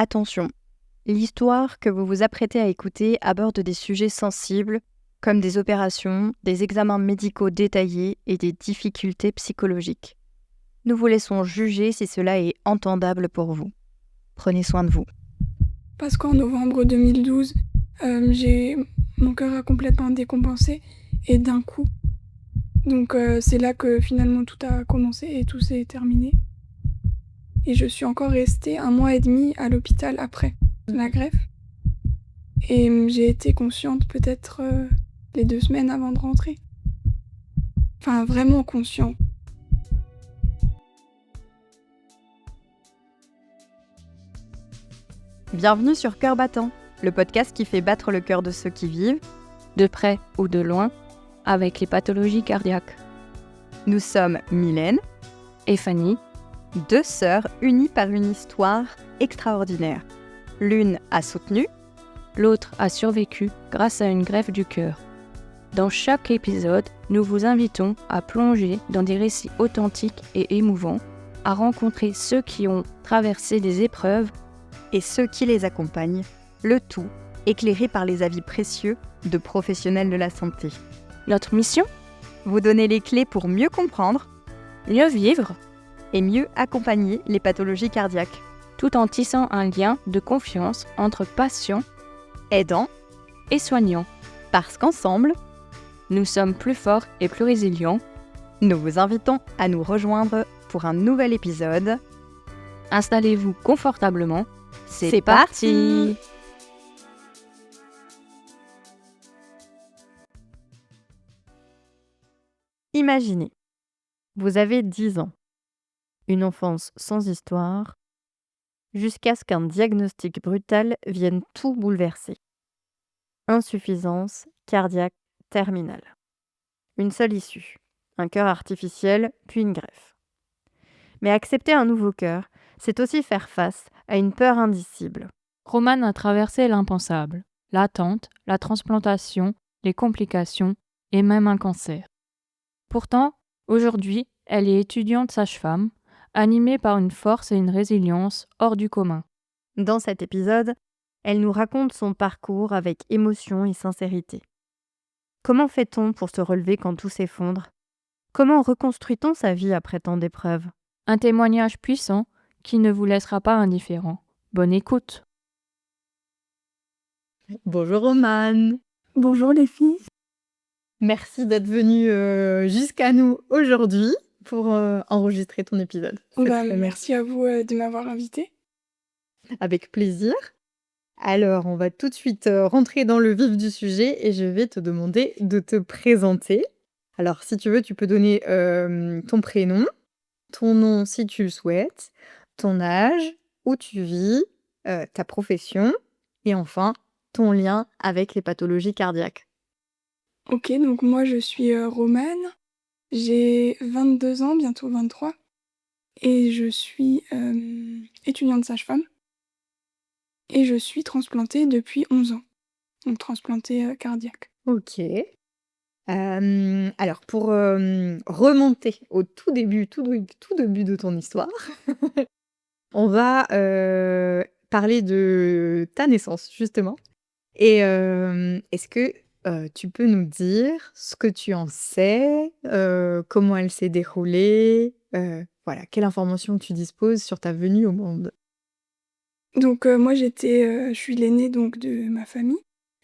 Attention, l'histoire que vous vous apprêtez à écouter aborde des sujets sensibles comme des opérations, des examens médicaux détaillés et des difficultés psychologiques. Nous vous laissons juger si cela est entendable pour vous. Prenez soin de vous. Parce qu'en novembre 2012, mon cœur a complètement décompensé et d'un coup. Donc c'est là que finalement tout a commencé et tout s'est terminé. Et je suis encore restée 1 mois et demi à l'hôpital après la greffe. Et j'ai été consciente peut-être les 2 semaines avant de rentrer. Enfin, vraiment consciente. Bienvenue sur Cœur battant, le podcast qui fait battre le cœur de ceux qui vivent, de près ou de loin, avec les pathologies cardiaques. Nous sommes Mylène et Fanny, 2 sœurs unies par une histoire extraordinaire. L'une a soutenu, l'autre a survécu grâce à une greffe du cœur. Dans chaque épisode, nous vous invitons à plonger dans des récits authentiques et émouvants, à rencontrer ceux qui ont traversé des épreuves et ceux qui les accompagnent, le tout éclairé par les avis précieux de professionnels de la santé. Notre mission ? Vous donner les clés pour mieux comprendre, mieux vivre et mieux accompagner les pathologies cardiaques, tout en tissant un lien de confiance entre patients, aidants et soignants. Parce qu'ensemble, nous sommes plus forts et plus résilients. Nous vous invitons à nous rejoindre pour un nouvel épisode. Installez-vous confortablement. C'est parti! Imaginez, vous avez 10 ans, une enfance sans histoire, jusqu'à ce qu'un diagnostic brutal vienne tout bouleverser. Insuffisance cardiaque terminale. Une seule issue, un cœur artificiel, puis une greffe. Mais accepter un nouveau cœur, c'est aussi faire face à une peur indicible. Romane a traversé l'impensable, l'attente, la transplantation, les complications et même un cancer. Pourtant, aujourd'hui, elle est étudiante sage-femme, animée par une force et une résilience hors du commun. Dans cet épisode, elle nous raconte son parcours avec émotion et sincérité. Comment fait-on pour se relever quand tout s'effondre ? Comment reconstruit-on sa vie après tant d'épreuves ? Un témoignage puissant qui ne vous laissera pas indifférent. Bonne écoute. Bonjour Romane. Bonjour les filles. Merci d'être venue jusqu'à nous aujourd'hui pour enregistrer ton épisode. Merci à vous de m'avoir invitée. Avec plaisir. Alors, on va tout de suite rentrer dans le vif du sujet et je vais te demander de te présenter. Alors, si tu veux, tu peux donner ton prénom, ton nom si tu le souhaites, ton âge, où tu vis, ta profession et enfin ton lien avec les pathologies cardiaques. Ok, donc moi je suis Romane, j'ai 22 ans, bientôt 23, et je suis étudiante sage-femme. Et je suis transplantée depuis 11 ans, donc transplantée cardiaque. Ok. Alors, pour remonter au tout début de ton histoire, on va parler de ta naissance, justement. Et est-ce que tu peux nous dire ce que tu en sais, comment elle s'est déroulée, voilà, quelle information tu disposes sur ta venue au monde? Donc moi je suis l'aînée donc de ma famille,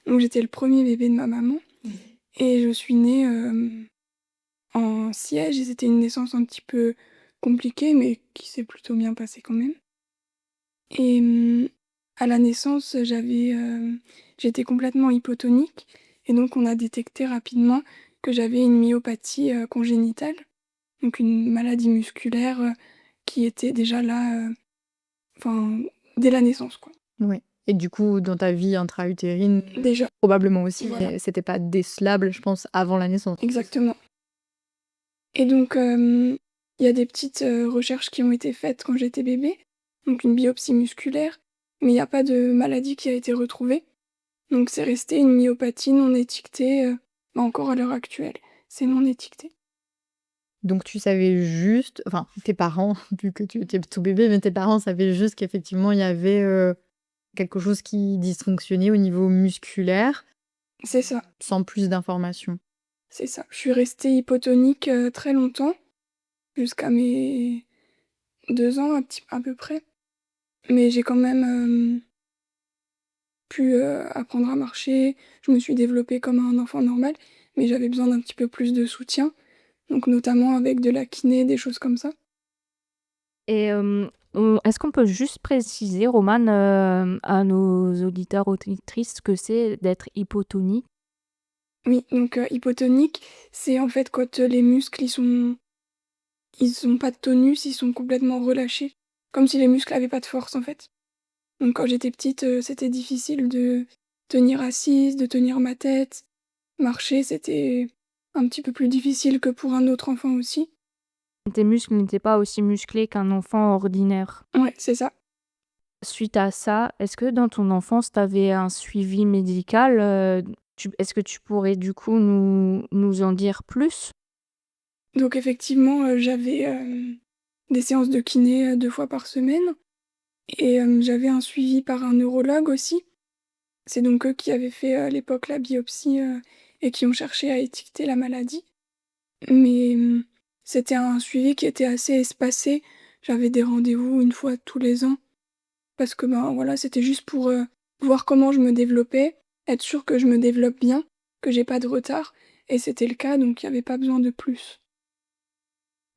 donc j'étais le premier bébé de ma maman, et je suis née en siège, et c'était une naissance un petit peu compliquée, mais qui s'est plutôt bien passée quand même. Et à la naissance, j'étais complètement hypotonique, et donc on a détecté rapidement que j'avais une myopathie congénitale, donc une maladie musculaire qui était déjà là, dès la naissance, quoi. Oui. Et du coup, dans ta vie intra-utérine, Déjà. probablement aussi, Voilà. mais c'était pas décelable, je pense, avant la naissance. Exactement. Et donc, il y a des petites recherches qui ont été faites quand j'étais bébé, donc une biopsie musculaire, mais il n'y a pas de maladie qui a été retrouvée. Donc c'est resté une myopathie non étiquetée, encore à l'heure actuelle, c'est non étiqueté. Donc tu savais juste, enfin tes parents, vu que tu étais tout bébé, mais tes parents savaient juste qu'effectivement il y avait quelque chose qui dysfonctionnait au niveau musculaire, C'est ça, sans plus d'informations. c'est ça. Je suis restée hypotonique, très longtemps, jusqu'à mes 2 ans à peu près. Mais j'ai quand même, pu, apprendre à marcher. Je me suis développée comme un enfant normal, mais j'avais besoin d'un petit peu plus de soutien, donc notamment avec de la kiné, des choses comme ça. Et est-ce qu'on peut juste préciser, Romane, à nos auditeurs, auditrices, ce que c'est d'être hypotonique? Oui, donc hypotonique, c'est en fait quand, les muscles, ils ont pas de tonus, ils sont complètement relâchés, comme si les muscles avaient pas de force, en fait. Donc quand j'étais petite, c'était difficile de tenir assise, de tenir ma tête. Marcher, c'était un petit peu plus difficile que pour un autre enfant aussi. Tes muscles n'étaient pas aussi musclés qu'un enfant ordinaire. Ouais, c'est ça. Suite à ça, est-ce que dans ton enfance, tu avais un suivi médical? Est-ce que tu pourrais du coup nous en dire plus? Donc effectivement, j'avais, des séances de kiné, 2 fois par semaine et j'avais un suivi par un neurologue aussi. C'est donc eux qui avaient fait, à l'époque la biopsie, et qui ont cherché à étiqueter la maladie. Mais c'était un suivi qui était assez espacé. J'avais des rendez-vous une fois tous les ans parce que, ben, voilà, c'était juste pour, voir comment je me développais, être sûre que je me développe bien, que j'ai pas de retard et c'était le cas, donc il y avait pas besoin de plus.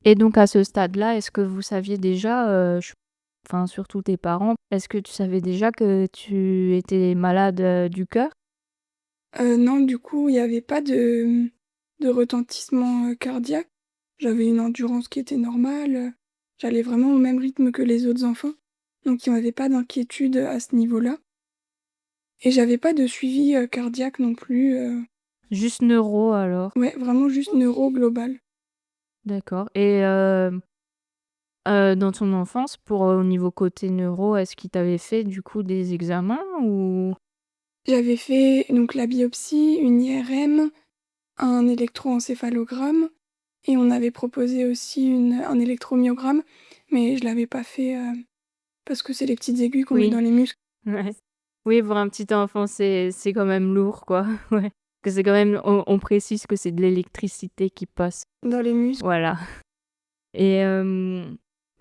Et donc à ce stade-là, est-ce que vous saviez déjà, enfin surtout tes parents, est-ce que tu savais déjà que tu étais malade, du cœur? Non, du coup, il y avait pas de retentissement, cardiaque. J'avais une endurance qui était normale, j'allais vraiment au même rythme que les autres enfants, donc il y avait pas d'inquiétude, à ce niveau-là et j'avais pas de suivi, cardiaque non plus, Juste neuro alors? ouais, vraiment juste neuro global. D'accord. Et dans ton enfance, pour, au niveau côté neuro, est-ce qu'ils t'avaient fait du coup des examens ou? J'avais fait donc la biopsie, une IRM, un électroencéphalogramme et on avait proposé aussi un électromyogramme, mais je l'avais pas fait, parce que c'est les petites aiguilles qu'on met Oui. dans les muscles. Ouais. Oui, pour un petit enfant, c'est quand même lourd, quoi. Ouais. Que c'est quand même on précise que c'est de l'électricité qui passe. Dans les muscles. Voilà. Et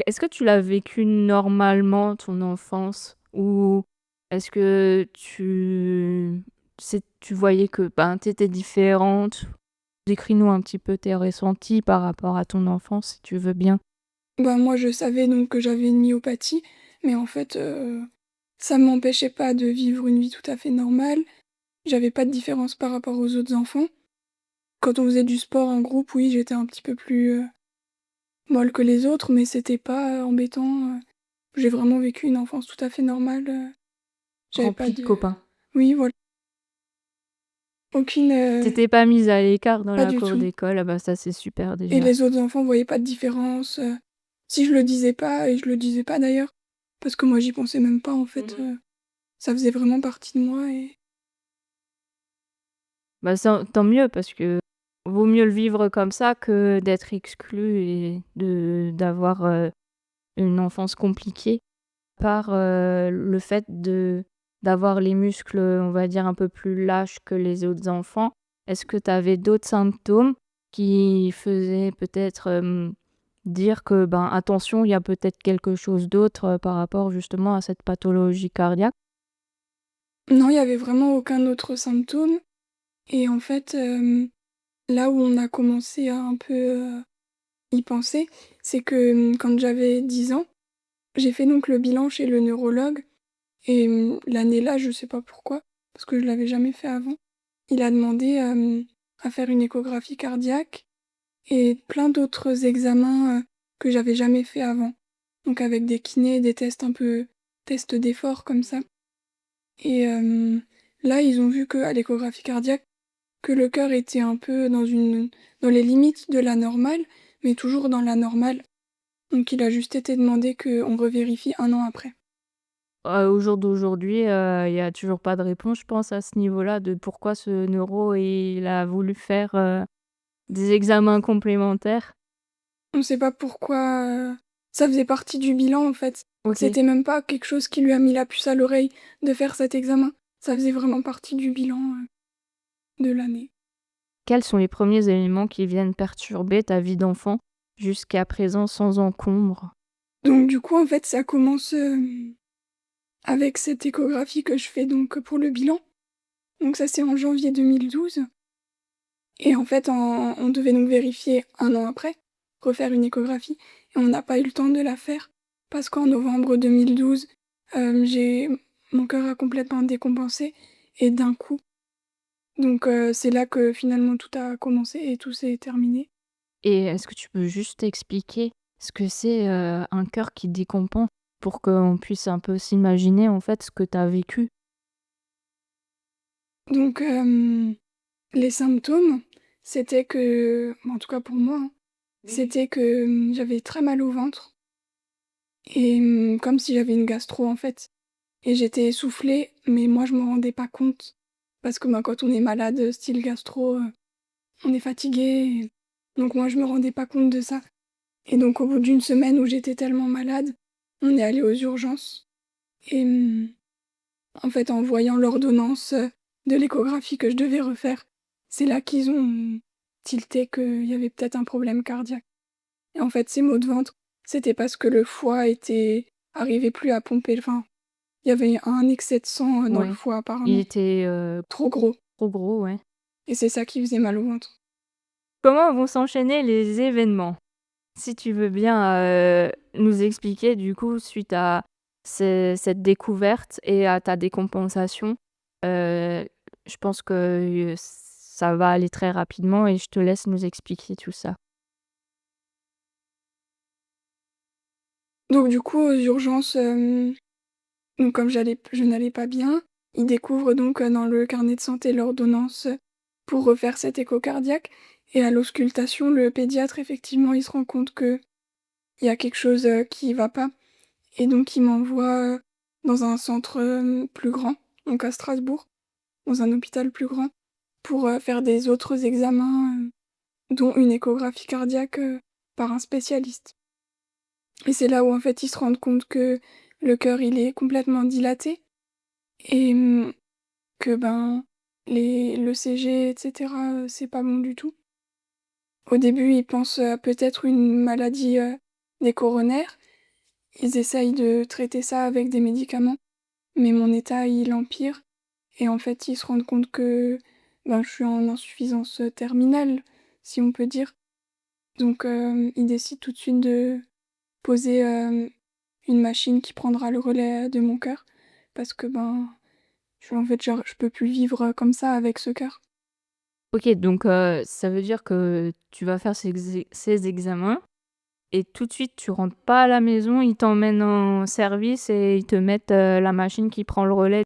est-ce que tu l'as vécu normalement, ton enfance? Ou est-ce que tu voyais que, ben, tu étais différente? Décris-nous un petit peu tes ressentis par rapport à ton enfance, si tu veux bien. Bah, moi, je savais donc que j'avais une myopathie, mais en fait, ça m'empêchait pas de vivre une vie tout à fait normale. J'avais pas de différence par rapport aux autres enfants. Quand on faisait du sport en groupe, oui, j'étais un petit peu plus, molle que les autres, mais c'était pas, embêtant. J'ai vraiment vécu une enfance tout à fait normale, j'avais pas Remplie de de copains. oui, voilà. Aucune, Tu pas mise à l'écart dans pas la du cour tout d'école, ah bah, ça, c'est super et déjà. les autres enfants voyaient pas de différence, si je le disais pas et je le disais pas d'ailleurs, parce que moi j'y pensais même pas en fait, ça faisait vraiment partie de moi et Bah, ça tant mieux parce que vaut mieux le vivre comme ça que d'être exclu et d'avoir, une enfance compliquée par, le fait d'avoir les muscles, on va dire un peu plus lâches que les autres enfants. Est-ce que tu avais d'autres symptômes qui faisaient peut-être, dire que, ben, attention, il y a peut-être quelque chose d'autre, par rapport justement à cette pathologie cardiaque? non, il y avait vraiment aucun autre symptôme et en fait, là où on a commencé à un peu, y penser, c'est que, quand j'avais 10 ans, j'ai fait donc le bilan chez le neurologue et l'année-là, je sais pas pourquoi, parce que je l'avais jamais fait avant, il a demandé, à faire une échographie cardiaque et plein d'autres examens, que j'avais jamais fait avant. Donc avec des kinés, des tests un peu tests d'effort comme ça et là, ils ont vu qu'à l'échographie cardiaque, que le cœur était un peu dans les limites de la normale, mais toujours dans la normale. Donc il a juste été demandé qu'on revérifie 1 an après. Au jour d'aujourd'hui, il y a toujours pas de réponse, je pense, à ce niveau-là de pourquoi ce neuro, il a voulu faire, des examens complémentaires. On sait pas pourquoi, ça faisait partie du bilan en fait. OK. C'était même pas quelque chose qui lui a mis la puce à l'oreille de faire cet examen. Ça faisait vraiment partie du bilan, de l'année. Quels sont les premiers éléments qui viennent perturber ta vie d'enfant jusqu'à présent sans encombre? Donc du coup, en fait, ça commence, avec cette échographie que je fais donc pour le bilan. Donc ça, c'est en janvier 2012 et en fait, on devait donc vérifier 1 an après, refaire une échographie et on n'a pas eu le temps de la faire parce qu'en novembre 2012, j'ai mon cœur a complètement décompensé et d'un coup. Donc c'est là que finalement tout a commencé et tout s'est terminé. Et est-ce que tu peux juste expliquer ce que c'est, un cœur qui décompense pour qu'on puisse un peu s'imaginer, en fait, ce que tu as vécu? Donc les symptômes, c'était que en tout cas pour moi, hein, c'était que, j'avais très mal au ventre et comme si j'avais une gastro, en fait et j'étais essoufflée, mais moi je me rendais pas compte parce que, ben, quand on est malade, style gastro, on est fatigué, donc moi je me rendais pas compte de ça et donc au bout d'une semaine où j'étais tellement malade, on est allé aux urgences et en fait, en voyant l'ordonnance, de l'échographie que je devais refaire, c'est là qu'ils ont tilté qu'il y avait peut-être un problème cardiaque et en fait, ces maux de ventre, c'était parce que le foie arrivait plus à pomper, enfin, il y avait un excès de sang, dans le Ouais. foie Il apparemment, était, trop gros trop gros, ouais. et c'est ça qui faisait mal au ventre. Comment vont s'enchaîner les événements? Si tu veux bien, nous expliquer du coup suite à cette découverte et à ta décompensation, heu, je pense que, ça va aller très rapidement et je te laisse nous expliquer tout ça. Donc du coup, aux urgences, donc comme je n'allais pas bien, ils découvrent donc, dans le carnet de santé l'ordonnance, pour refaire cet écho cardiaque et à l'auscultation, le pédiatre effectivement, il se rend compte qu'il y a quelque chose, qui va pas et donc il m'envoie, dans un centre, plus grand, donc à Strasbourg, dans un hôpital plus grand pour, faire des autres examens, dont une échographie cardiaque, par un spécialiste et c'est là où en fait ils se rendent compte que le cœur, il est complètement dilaté et que, ben, les l'ECG et cetera, c'est pas bon du tout. Au début, ils pensent à peut-être une maladie, des coronaires. Ils essayent de traiter ça avec des médicaments, mais mon état, il empire et en fait, ils se rendent compte que, ben, je suis en insuffisance, terminale, si on peut dire. Donc ils décident tout de suite de poser, une machine qui prendra le relais, de mon cœur parce que, ben, en fait, genre, je peux plus vivre, comme ça avec ce cœur. OK, donc ça veut dire que tu vas faire ces examens et tout de suite tu rentres pas à la maison, ils t'emmènent en service et ils te mettent, la machine qui prend le relais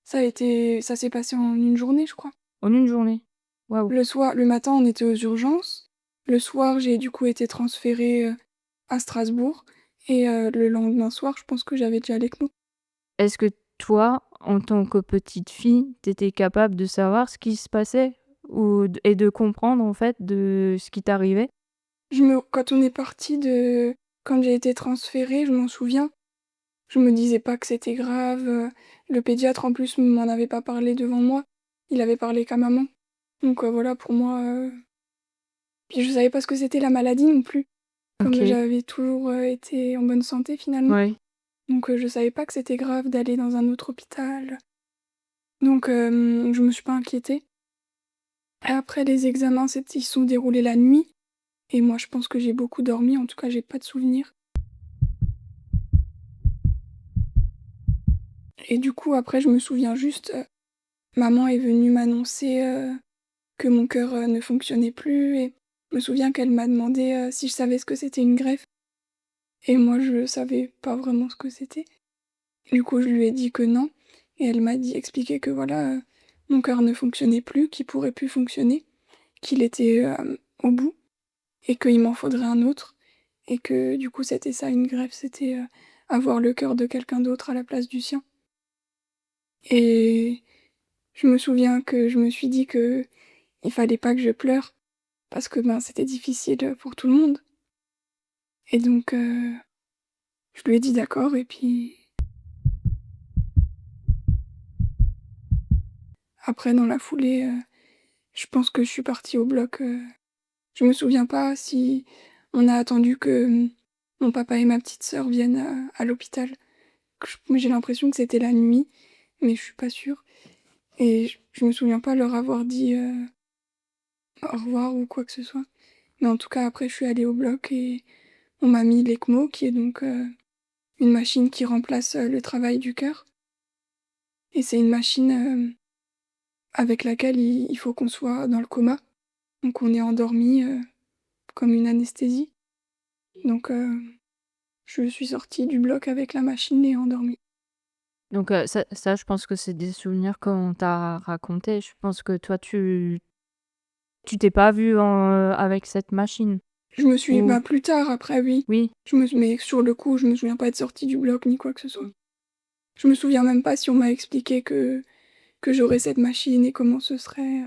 Ça s'est passé en une journée, je crois. en une journée? Waouh! Le matin, on était aux urgences. Le soir, j'ai du coup été transférée, à Strasbourg et le lendemain soir, je pense que j'avais déjà l'ECMO. Est-ce que toi, en tant que petite fille, tu étais capable de savoir ce qui se passait ou et de comprendre, en fait, de ce qui t'arrivait? Quand on est parti de quand j'ai été transférée, je m'en souviens, je me disais pas que c'était grave, le pédiatre en plus m'en avait pas parlé devant moi, il avait parlé qu'à maman. Donc voilà pour moi, puis je savais pas ce que c'était la maladie non plus, comme OK. j'avais toujours, été en bonne santé finalement. Ouais. Donc je savais pas que c'était grave d'aller dans un autre hôpital. Donc je me suis pas inquiétée. Et après les examens, ils se sont déroulés la nuit et moi je pense que j'ai beaucoup dormi, en tout cas j'ai pas de souvenir. Et du coup après je me souviens juste, maman est venue m'annoncer, que mon cœur, ne fonctionnait plus et je me souviens qu'elle m'a demandé, si je savais ce que c'était une greffe et moi je savais pas vraiment ce que c'était. Du coup je lui ai dit que non et elle m'a expliqué que voilà, mon cœur ne fonctionnait plus, qu'il pourrait plus fonctionner, qu'il était, au bout et qu'il m'en faudrait un autre et que du coup c'était ça une greffe, c'était, avoir le cœur de quelqu'un d'autre à la place du sien et je me souviens que je me suis dit qu'il fallait pas que je pleure parce que, ben, c'était difficile, pour tout le monde et donc Je lui ai dit d'accord et puis après dans la foulée, je pense que je suis partie au bloc, je me souviens pas si on a attendu que, mon papa et ma petite sœur viennent à l'hôpital. Mais j'ai l'impression que c'était la nuit, mais je suis pas sûre et je me souviens pas leur avoir dit, au revoir ou quoi que ce soit. Mais en tout cas, après, je suis allée au bloc et on m'a mis l'ECMO, qui est donc une machine qui remplace le travail du cœur. Et c'est une machine avec laquelle il faut qu'on soit dans le coma. Donc on est endormi comme une anesthésie. Donc je suis sortie du bloc avec la machine et endormie. Donc ça, je pense que c'est des souvenirs qu'on t'a racontés. Je pense que toi, tu t'es pas vue avec cette machine? Je me suis... Ou Bah, plus tard, après, oui. oui? Mais sur le coup, je me souviens pas être sortie du bloc ni quoi que ce soit. Je me souviens même pas si on m'a expliqué que j'aurais cette machine et comment ce serait.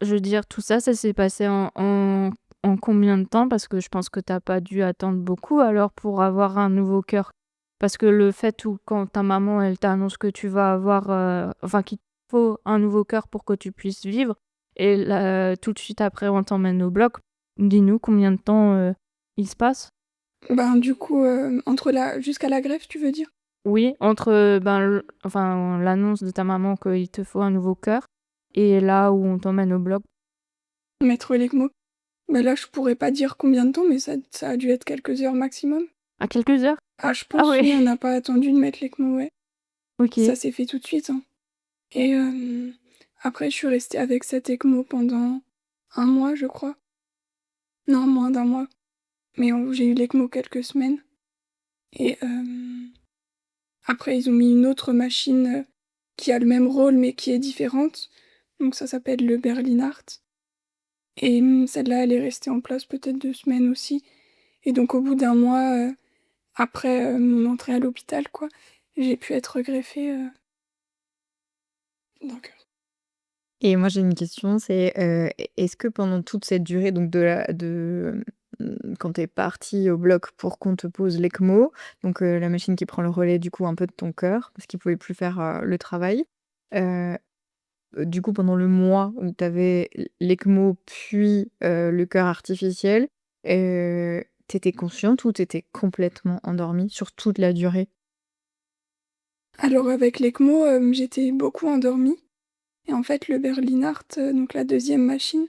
Je veux dire, tout ça, ça s'est passé en combien de temps? Parce que je pense que t'as pas dû attendre beaucoup alors pour avoir un nouveau cœur. Parce que le fait où quand ta maman, elle t'annonce que tu vas avoir, enfin qu'il te faut un nouveau cœur pour que tu puisses vivre, et là, tout de suite après on t'emmène au bloc, dis-nous combien de temps il se passe? Ben, du coup, jusqu'à la greffe, tu veux dire? Oui, entre ben, enfin, l'annonce de ta maman qu'il te faut un nouveau cœur et là où on t'emmène au bloc. Mettre l'ECMO? Bah, là, je pourrais pas dire combien de temps, mais ça a dû être quelques heures maximum. À quelques heures? Ah, je Ah pense, oui, oui, on n'a pas attendu de mettre l'ECMO, ouais. Ça ok. s'est fait tout de suite, hein. Et après, je suis restée avec cette ECMO pendant un mois, je crois. Non, moins d'un mois. Mais j'ai eu l'ECMO quelques semaines. Et après, ils ont mis une autre machine qui a le même rôle, mais qui est différente. Donc ça s'appelle le Berlinart. Et celle-là, elle est restée en place peut-être 2 semaines aussi. Et donc au bout d'un mois, après mon entrée à l'hôpital, quoi, j'ai pu être greffée. Donc, Et moi, j'ai une question, c'est, est-ce que pendant toute cette durée, donc quand tu es partie au bloc pour qu'on te pose l'ECMO, donc la machine qui prend le relais, du coup, un peu de ton cœur, parce qu'il pouvait plus faire, le travail. Heu, du coup, pendant le mois où tu avais l'ECMO puis, le cœur artificiel, tu étais consciente ou tu étais complètement endormie sur toute la durée? alors avec l'ECMO, j'étais beaucoup endormie et en fait le Berlinart, donc la deuxième machine,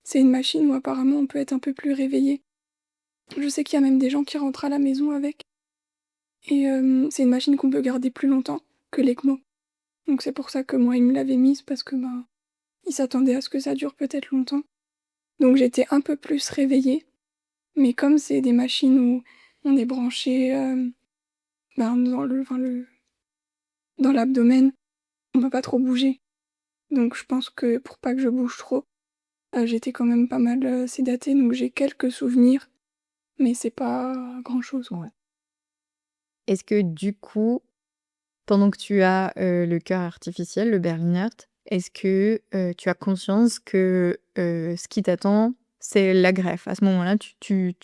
c'est une machine où apparemment on peut être un peu plus réveillé. Je sais qu'il y a même des gens qui rentrent à la maison avec et c'est une machine qu'on peut garder plus longtemps que l'ECMO. Donc c'est pour ça que moi, ils me l'avaient mise parce que, ben, ils s'attendaient à ce que ça dure peut-être longtemps. Donc j'étais un peu plus réveillée, mais comme c'est des machines où on est branché, ben, dans l'abdomen, on peut pas trop bouger. Donc je pense que pour pas que je bouge trop, j'étais quand même pas mal, sédatée, donc j'ai quelques souvenirs, mais c'est pas grand-chose, quoi. Ouais. Est-ce que du coup, pendant que tu as, le cœur artificiel, le Berlinert, est-ce que, tu as conscience que, ce qui t'attend, c'est la greffe? À ce moment-là, tu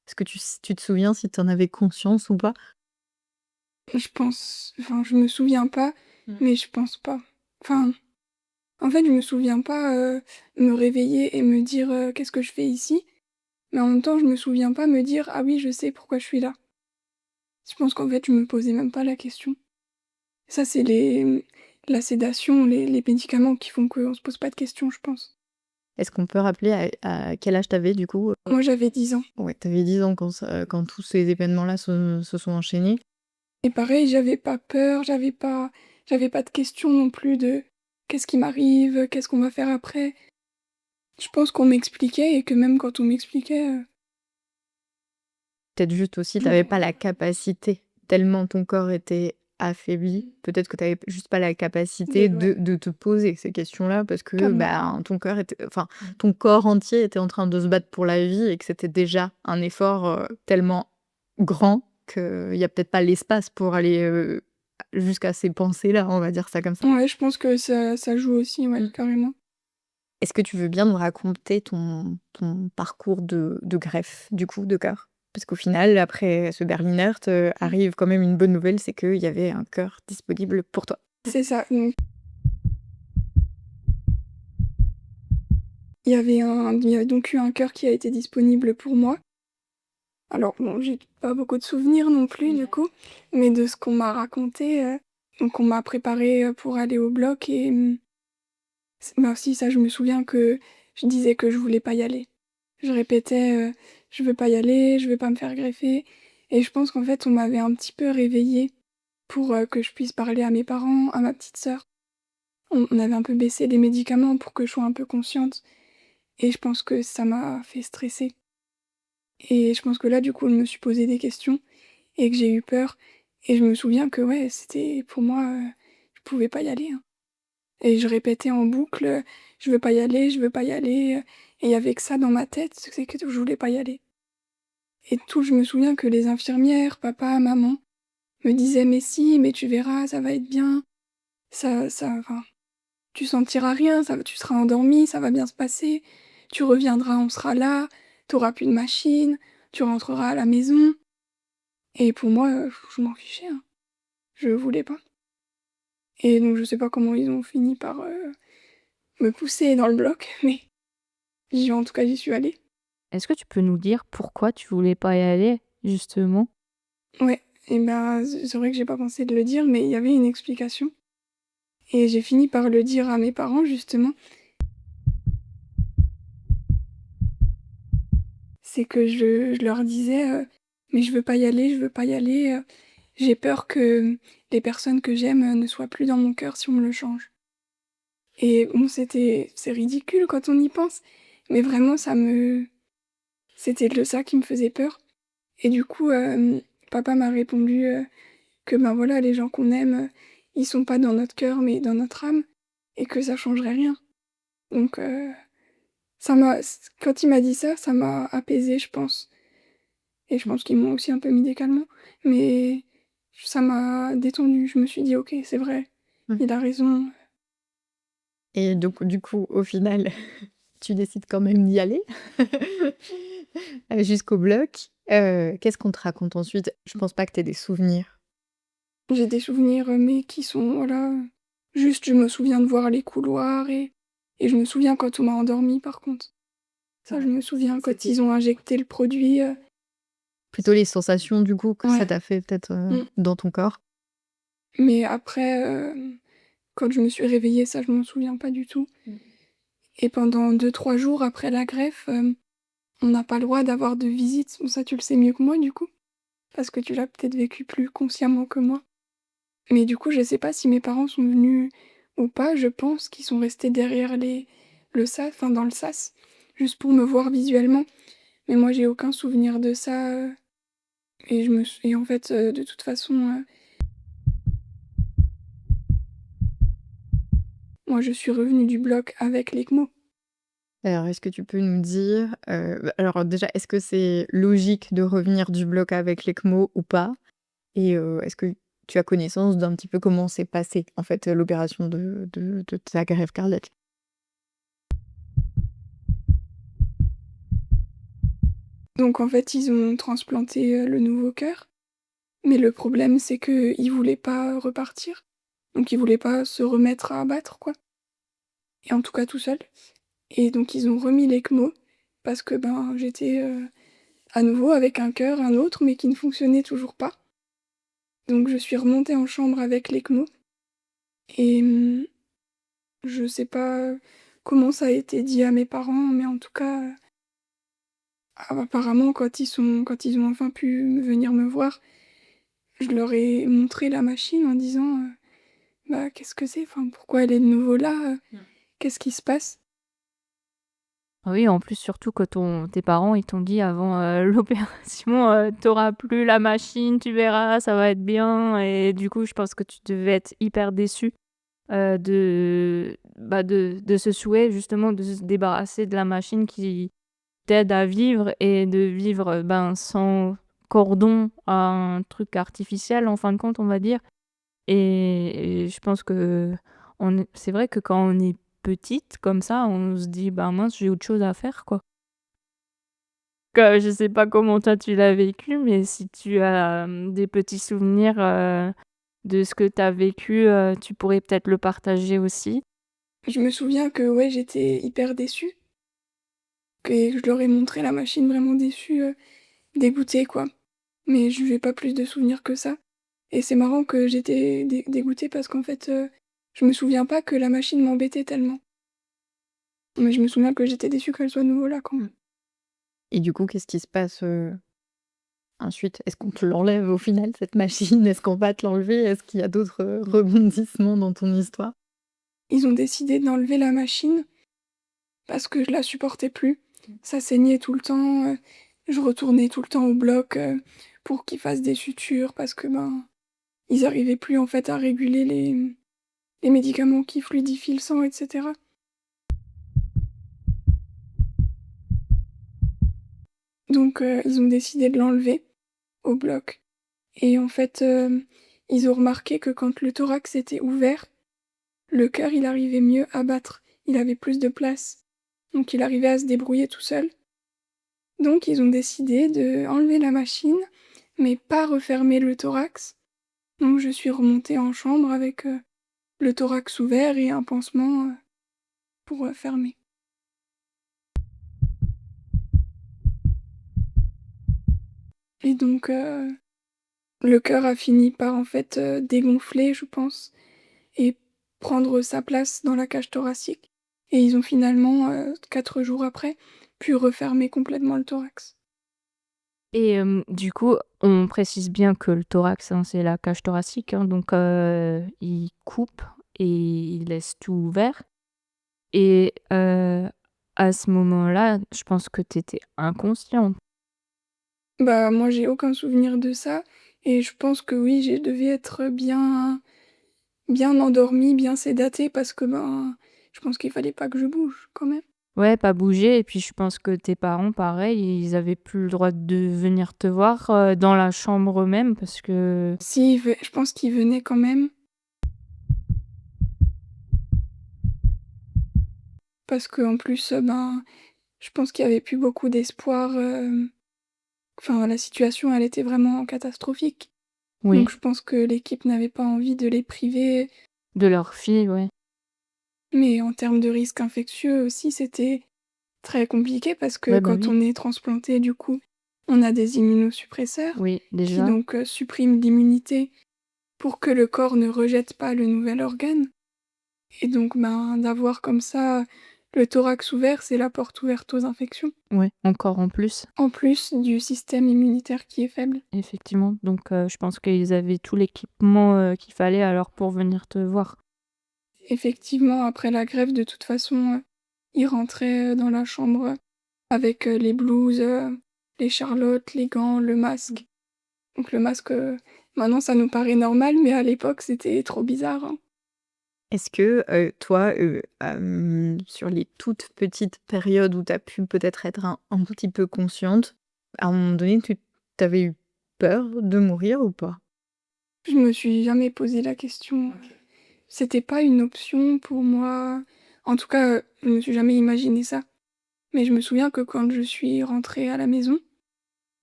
est-ce que tu te souviens si tu en avais conscience ou pas? Je pense enfin, je me souviens pas, Mmh. mais je pense pas. Enfin, en fait, je me souviens pas, me réveiller et me dire, «Qu'est-ce que je fais ici?» mais en même temps, je me souviens pas me dire: «Ah oui, je sais pourquoi je suis là». Je pense qu'en fait, je me posais même pas la question. Ça, c'est la sédation, les médicaments qui font qu'on se pose pas de questions, je pense. Est-ce qu'on peut rappeler à quel âge tu avais du coup? Moi, j'avais 10 ans Ouais, tu avais 10 ans quand tous ces événements-là se sont enchaînés. et pareil, j'avais pas peur, j'avais pas de questions non plus de: «Qu'est-ce qui m'arrive? Qu'est-ce qu'on va faire après?» Je pense qu'on m'expliquait et que même quand on m'expliquait, Peut-être juste aussi, tu je avais pas la capacité, tellement ton corps était affaibli, peut-être que tu avais juste pas la capacité ouais, de te poser ces questions-là parce que, clairement. bah, ton corps entier était en train de se battre pour la vie et que c'était déjà un effort, tellement grand qu'il y a peut-être pas l'espace pour aller, jusqu'à ces pensées-là, on va dire ça comme ça. Ouais, je pense que ça joue aussi, ouais, Mmh. carrément. Est-ce que tu veux bien nous raconter ton parcours de greffe, du coup, de cœur? Parce qu'au final, après ce Berliner, arrive quand même une bonne nouvelle, c'est qu'il y avait un cœur disponible pour toi. C'est ça. Donc, il y a donc eu un cœur qui a été disponible pour moi. Alors bon, j'ai pas beaucoup de souvenirs non plus du coup, mais de ce qu'on m'a raconté, donc on m'a préparée, pour aller au bloc et bah si ça je me souviens que je disais que je voulais pas y aller. Je répétais, «Je veux pas y aller, je veux pas me faire greffer» et je pense qu'en fait on m'avait un petit peu réveillée pour, que je puisse parler à mes parents, à ma petite sœur. On avait un peu baissé les médicaments pour que je sois un peu consciente et je pense que ça m'a fait stresser et je pense que là, du coup, je me suis posé des questions et que j'ai eu peur et je me souviens que, ouais, c'était pour moi, je pouvais pas y aller, hein et je répétais en boucle, «Je veux pas y aller, je veux pas y aller», et il y avait que ça dans ma tête, c'est que je voulais pas y aller et je me souviens que les infirmières, papa, maman me disaient: «Mais si, mais tu verras, ça va être bien, enfin, tu sentiras rien, tu seras endormie, ça va bien se passer, tu reviendras, on sera là, tu auras plus de machine, tu rentreras à la maison» et pour moi, je m'en fichais, hein. Je voulais pas et donc je sais pas comment ils ont fini par, me pousser dans le bloc, mais en tout cas, j'y suis allée. Est-ce que tu peux nous dire pourquoi tu voulais pas y aller, justement? Ouais et ben, c'est vrai que j'ai pas pensé de le dire, mais il y avait une explication et j'ai fini par le dire à mes parents, justement. C'est que je leur disais, «Mais je veux pas y aller, je veux pas y aller, j'ai peur que les personnes que j'aime, ne soient plus dans mon cœur si on me le change» et bon, c'est ridicule quand on y pense, mais vraiment c'était ça qui me faisait peur et du coup, papa m'a répondu, que, ben, voilà, les gens qu'on aime, ils sont pas dans notre cœur, mais dans notre âme et que ça changerait rien. Donc quand il m'a dit ça, ça m'a apaisée, je pense et je pense qu'ils m'ont aussi un peu mis des calmants, mais ça m'a détendue. Je me suis dit: «OK, c'est vrai, Mmh. il a raison». Et donc du coup, au final, tu décides quand même d'y aller jusqu'au bloc. Qu'est-ce qu'on te raconte ensuite? Je pense pas que tu aies des souvenirs. J'ai des souvenirs, mais qui sont, voilà, juste je me souviens de voir les couloirs et je me souviens quand on m'a endormie par contre. Ça, je Ouais, me souviens quand c'était ils ont injecté le produit, plutôt les sensations du coup que ça ouais. t'a fait peut-être, Mmh. dans ton corps? Mais après, quand je me suis réveillée, ça, je m'en souviens pas du tout Mmh. et pendant 2-3 jours après la greffe, on n'a pas le droit d'avoir de visite. Bon ça, tu le sais mieux que moi du coup, parce que tu l'as peut-être vécu plus consciemment que moi. Mais du coup, je sais pas si mes parents sont venus ou pas. Je pense qu'ils sont restés derrière le sas, enfin dans le sas, juste pour me voir visuellement. Mais moi, j'ai aucun souvenir de ça, et en fait, de toute façon, moi, je suis revenue du bloc avec l'ECMO. Alors, est-ce que tu peux nous dire, alors déjà, est-ce que c'est logique de revenir du bloc avec l'ECMO ou pas? Et est-ce que tu as connaissance d'un petit peu comment s'est passée, en fait, l'opération de ta greffe cardiaque? Donc en fait, ils ont transplanté, le nouveau cœur, mais le problème, c'est qu'ils voulaient pas repartir. Donc ils voulaient pas se remettre à battre, quoi, et en tout cas tout seul. Et donc ils ont remis l'ECMO parce que, ben, j'étais, à nouveau avec un cœur, un autre, mais qui ne fonctionnait toujours pas. Donc je suis remontée en chambre avec l'ECMO et je sais pas comment ça a été dit à mes parents, mais en tout cas, apparemment quand ils ont enfin pu venir me voir, je leur ai montré la machine en disant, «Bah, qu'est-ce que c'est? Enfin, pourquoi elle est de nouveau là, Mmh. Qu'est-ce qui se passe?» Oui, en plus, surtout que tes parents, ils t'ont dit avant, l'opération, «Tu plus la machine, tu verras, ça va être bien» et du coup, je pense que tu devais être hyper déçue, de ce souhait justement de se débarrasser de la machine qui t'aide à vivre et de vivre, sans cordon à un truc artificiel, en fin de compte, on va dire. Et je pense que c'est vrai que quand on est petite comme ça, on se dit: «Ben mince, j'ai autre chose à faire, quoi». je sais pas comment toi tu l'as vécu, mais si tu as, des petits souvenirs, de ce que tu as vécu, tu pourrais peut-être le partager aussi? Je me souviens que, ouais, j'étais hyper déçue, que je leur ai montré la machine vraiment déçue, dégoûtée, quoi. Mais je n'ai pas plus de souvenirs que ça. Et c'est marrant que j'étais dégoûtée parce qu'en fait, je me souviens pas que la machine m'embêtait tellement. Mais je me souviens que j'étais déçue qu'elle soit de nouveau là, quand même. Et du coup, qu'est-ce qui se passe, ensuite? Est-ce qu'on te l'enlève au final cette machine? Est-ce qu'on va te l'enlever? Est-ce qu'il y a d'autres, rebondissements dans ton histoire? Ils ont décidé d'enlever la machine parce que je la supportais plus. Ça saignait tout le temps, je retournais tout le temps au bloc, pour qu'ils fassent des sutures parce que, ben, ils arrivaient plus en fait à réguler les médicaments qui fluidifient le sang et cetera. Donc ils ont décidé de l'enlever au bloc et en fait, ils ont remarqué que quand le thorax était ouvert, le cœur, il arrivait mieux à battre. Il avait plus de place, donc il arrivait à se débrouiller tout seul. Donc ils ont décidé d'enlever la machine, mais pas refermer le thorax. Donc je suis remontée en chambre avec, le thorax ouvert et un pansement, pour, fermer. Et donc, le cœur a fini par en fait, dégonfler, je pense, et prendre sa place dans la cage thoracique. Et ils ont finalement, 4 jours après, pu refermer complètement le thorax. Et du coup, on précise bien que le thorax, hein, c'est la cage thoracique, hein, donc il coupe et il laisse tout ouvert et à ce moment-là, je pense que tu étais inconsciente. Bah, moi, j'ai aucun souvenir de ça et je pense que oui, je devais être bien endormie, bien sédatée parce que, ben, je pense qu'il fallait pas que je bouge quand même. Ouais, pas bouger et puis je pense que tes parents, pareil, ils avaient plus le droit de venir te voir, dans la chambre même parce que Si, je pense qu'ils venaient quand même parce qu'en plus, ben, je pense qu'il y avait plus beaucoup d'espoir, enfin, la situation, elle était vraiment catastrophique. oui, Donc je pense que l'équipe n'avait pas envie de les priver, de leur fille, ouais. mais en termes de risque infectieux aussi, c'était très compliqué parce que Ouais, bah, quand oui, on est transplanté, du coup, on a des immunosuppresseurs oui, qui déjà. donc, suppriment l'immunité pour que le corps ne rejette pas le nouvel organe et donc ben, d'avoir comme ça le thorax ouvert, c'est la porte ouverte aux infections, Ouais, encore en plus, en plus du système immunitaire qui est faible. effectivement. Donc je pense qu'ils avaient tout l'équipement, qu'il fallait alors pour venir te voir. Effectivement, après la grève, de toute façon, ils rentraient, dans la chambre, avec, les blouses, les charlottes, les gants, le masque. Donc le masque, maintenant ça nous paraît normal, mais à l'époque, c'était trop bizarre, hein. Est-ce que, toi, sur les toutes petites périodes où tu as pu peut-être être un petit peu consciente, à un moment donné, tu avais eu peur de mourir ou pas? Je me suis jamais posé la question. C'était pas une option pour moi. En tout cas, je me suis jamais imaginé ça. Mais je me souviens que quand je suis rentrée à la maison,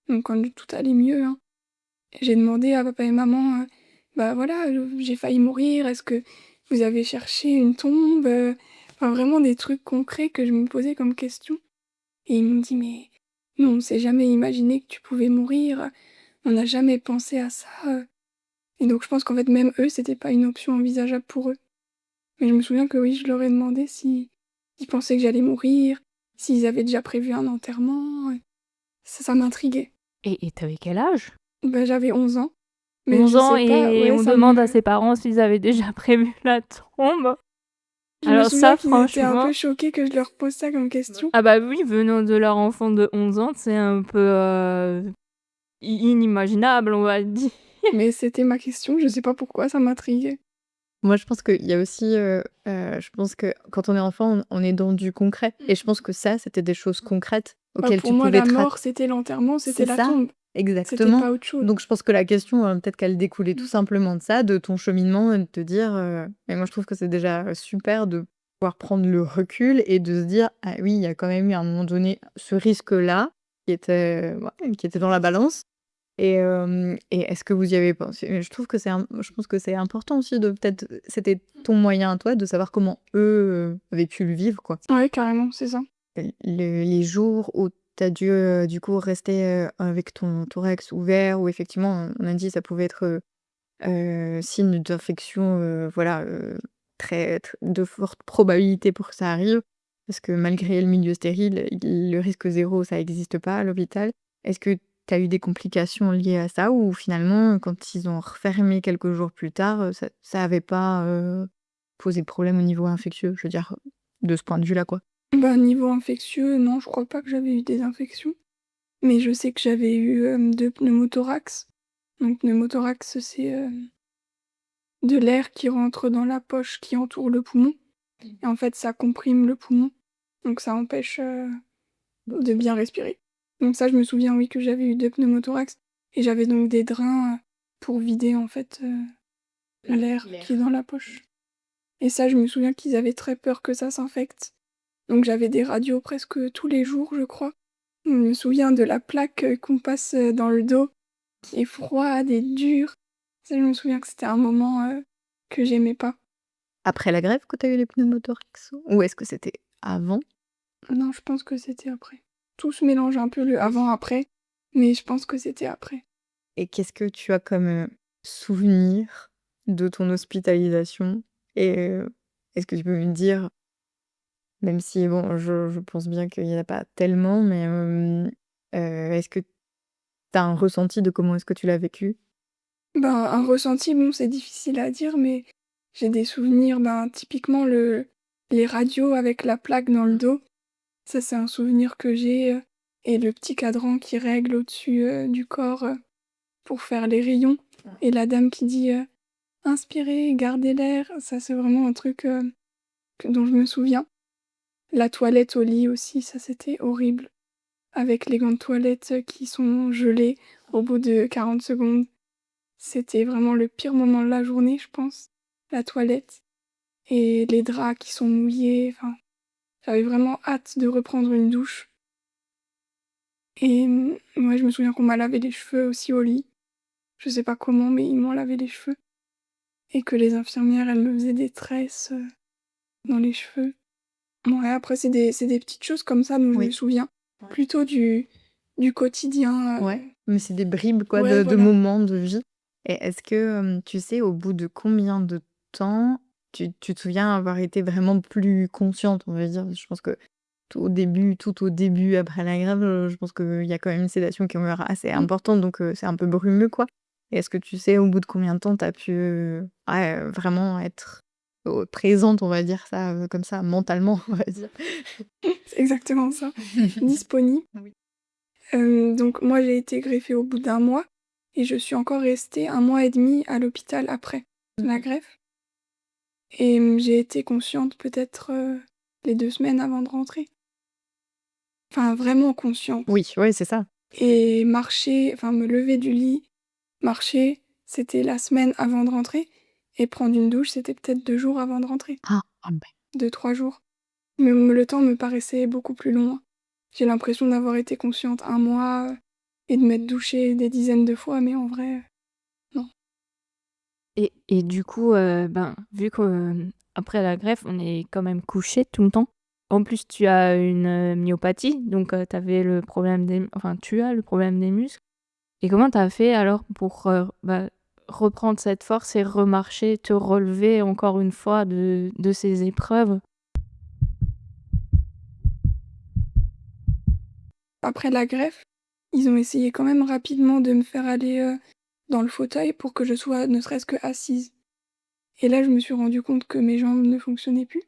donc quand tout allait mieux, hein, j'ai demandé à papa et maman, «Bah, voilà, j'ai failli mourir, est-ce que vous avez cherché une tombe?» Enfin vraiment des trucs concrets que je me posais comme question et ils m'ont dit: «Mais nous, on s'est jamais imaginé que tu pouvais mourir, on n'a jamais pensé à ça», et donc je pense qu'en fait même eux, c'était pas une option envisageable pour eux. Mais je me souviens que oui, je leur ai demandé si ils pensaient que j'allais mourir, s'ils avaient déjà prévu un enterrement, ça m'intriguait. Et tu quel âge? Bah, j'avais 11 ans, mais 11 je ans sais pas, et ouais, on ça demande à me ses parents s'ils avaient déjà prévu la tombe. je me Alors souviens ça qu'ils étaient un franchement peu choqués que je leur pose ça comme question. ah bah oui, venant de leur enfant de 11 ans, c'est un peu, inimaginable, on va dire. Mais c'était ma question, je sais pas pourquoi, ça m'intriguait. Moi, je pense qu'il y a aussi, je pense que quand on est enfant, on est dans du concret et je pense que ça, c'était des choses concrètes Bah, auxquelles pour tu moi, pouvais la te mort, c'était l'enterrement, c'était c'est la ça, tombe. C'était exactement. pas autre chose. Donc je pense que la question, peut-être qu'elle découlait tout simplement de ça, de ton cheminement et de te dire, et moi je trouve que c'est déjà super de pouvoir prendre le recul et de se dire: «Ah oui, il y a quand même eu à un moment donné ce risque-là, qui était dans la balance et est-ce que vous y avez pensé? Je pense que c'est important aussi de peut-être c'était ton moyen à toi de savoir comment eux, avaient pu le vivre, quoi. Ouais, carrément, c'est ça. Les jours où tu as dû, du coup rester, avec ton thorax ouvert où effectivement on a dit ça pouvait être, signe d'infection, voilà, de forte probabilité pour que ça arrive, parce que malgré le milieu stérile, le risque zéro, ça existe pas à l'hôpital. Est-ce que tu as eu des complications liées à ça ou finalement, quand ils ont refermé quelques jours plus tard, ça avait pas, posé de problème au niveau infectieux? Je veux dire, de ce point de vue-là, quoi? Bah, niveau infectieux, non, je crois pas que j'avais eu des infections, mais je sais que j'avais eu, 2 pneumothorax. Donc pneumothorax, c'est, de l'air qui rentre dans la poche qui entoure le poumon et en fait, ça comprime le poumon, donc ça empêche, de bien respirer. Donc ça, je me souviens, oui, que j'avais eu 2 pneumothorax et j'avais donc des drains, pour vider, en fait, l'air qui est dans la poche et ça, je me souviens qu'ils avaient très peur que ça s'infecte. Donc j'avais des radios presque tous les jours, je crois. Je me souviens de la plaque, qu'on passe, dans le dos, qui est froide et dure. Ça, je me souviens que c'était un moment, que j'aimais pas. Après la greffe que tu as eu les pneumothorax? Ou est-ce que c'était avant? Non, je pense que c'était après. Tout se mélange un peu le avant-après, mais je pense que c'était après. Et qu'est-ce que tu as comme, souvenir de ton hospitalisation? Et est-ce que tu peux me dire, même si bon, je pense bien qu'il y en a pas tellement, mais est-ce que tu as un ressenti de comment est-ce que tu l'as vécu? Ben, un ressenti, bon, c'est difficile à dire, mais j'ai des souvenirs, ben, typiquement les radios avec la plaque dans le dos. Ça, c'est un souvenir que j'ai, et le petit cadran qui règle au-dessus, du corps, pour faire les rayons et la dame qui dit, «Inspirez, gardez l'air». Ça, c'est vraiment un truc, dont je me souviens. La toilette au lit aussi, ça, c'était horrible. Avec les gants de toilette, qui sont gelés au bout de 40 secondes. C'était vraiment le pire moment de la journée, je pense, la toilette et les draps qui sont mouillés, enfin, j'avais vraiment hâte de reprendre une douche et ouais, je me souviens qu'on m'a lavé les cheveux aussi au lit. Je sais pas comment, mais ils m'ont lavé les cheveux et que les infirmières, elles me faisaient des tresses, dans les cheveux. Ouais, après c'est des petites choses comme ça dont je me Oui. souviens, Ouais. plutôt du quotidien, Ouais, mais c'est des bribes quoi ouais, de voilà. moments de vie et est-ce que, tu sais au bout de combien de temps tu te souviens avoir été vraiment plus consciente, on va dire? Je pense que tout au début après la grève, je pense qu'il y a quand même une sédation qui est assez Mmh. importante donc c'est un peu brumeux, quoi. Et est-ce que tu sais au bout de combien de temps tu as pu, ouais, vraiment être, présente, on va dire ça, comme ça, mentalement, on va dire? C'est exactement ça. Disponible. Oui. Donc moi, j'ai été greffée au bout d'1 mois et je suis encore restée 1 mois et demi à l'hôpital après la Mmh. greffe et j'ai été consciente peut-être, les 2 semaines avant de rentrer. Enfin, vraiment consciente Oui, ouais, c'est ça. et marcher, enfin me lever du lit, marcher, c'était la semaine avant de rentrer et prendre une douche, c'était peut-être 2 jours avant de rentrer. Ah! Ah beh. 2-3 jours. Mais le temps me paraissait beaucoup plus long, hein. J'ai l'impression d'avoir été consciente 1 mois, et de m'être douchée des dizaines de fois, mais en vrai, non. Et du coup, ben, vu qu'après la greffe, on est quand même couché tout le temps. En plus, tu as une, myopathie, donc tu avais le problème des enfin, tu as le problème des muscles. Et comment tu as fait alors pour, bah, reprendre cette force et remarcher, te relever encore une fois de ces épreuves? Après la greffe, ils ont essayé quand même rapidement de me faire aller, dans le fauteuil pour que je sois ne serait-ce qu'assise. Et là, je me suis rendu compte que mes jambes ne fonctionnaient plus.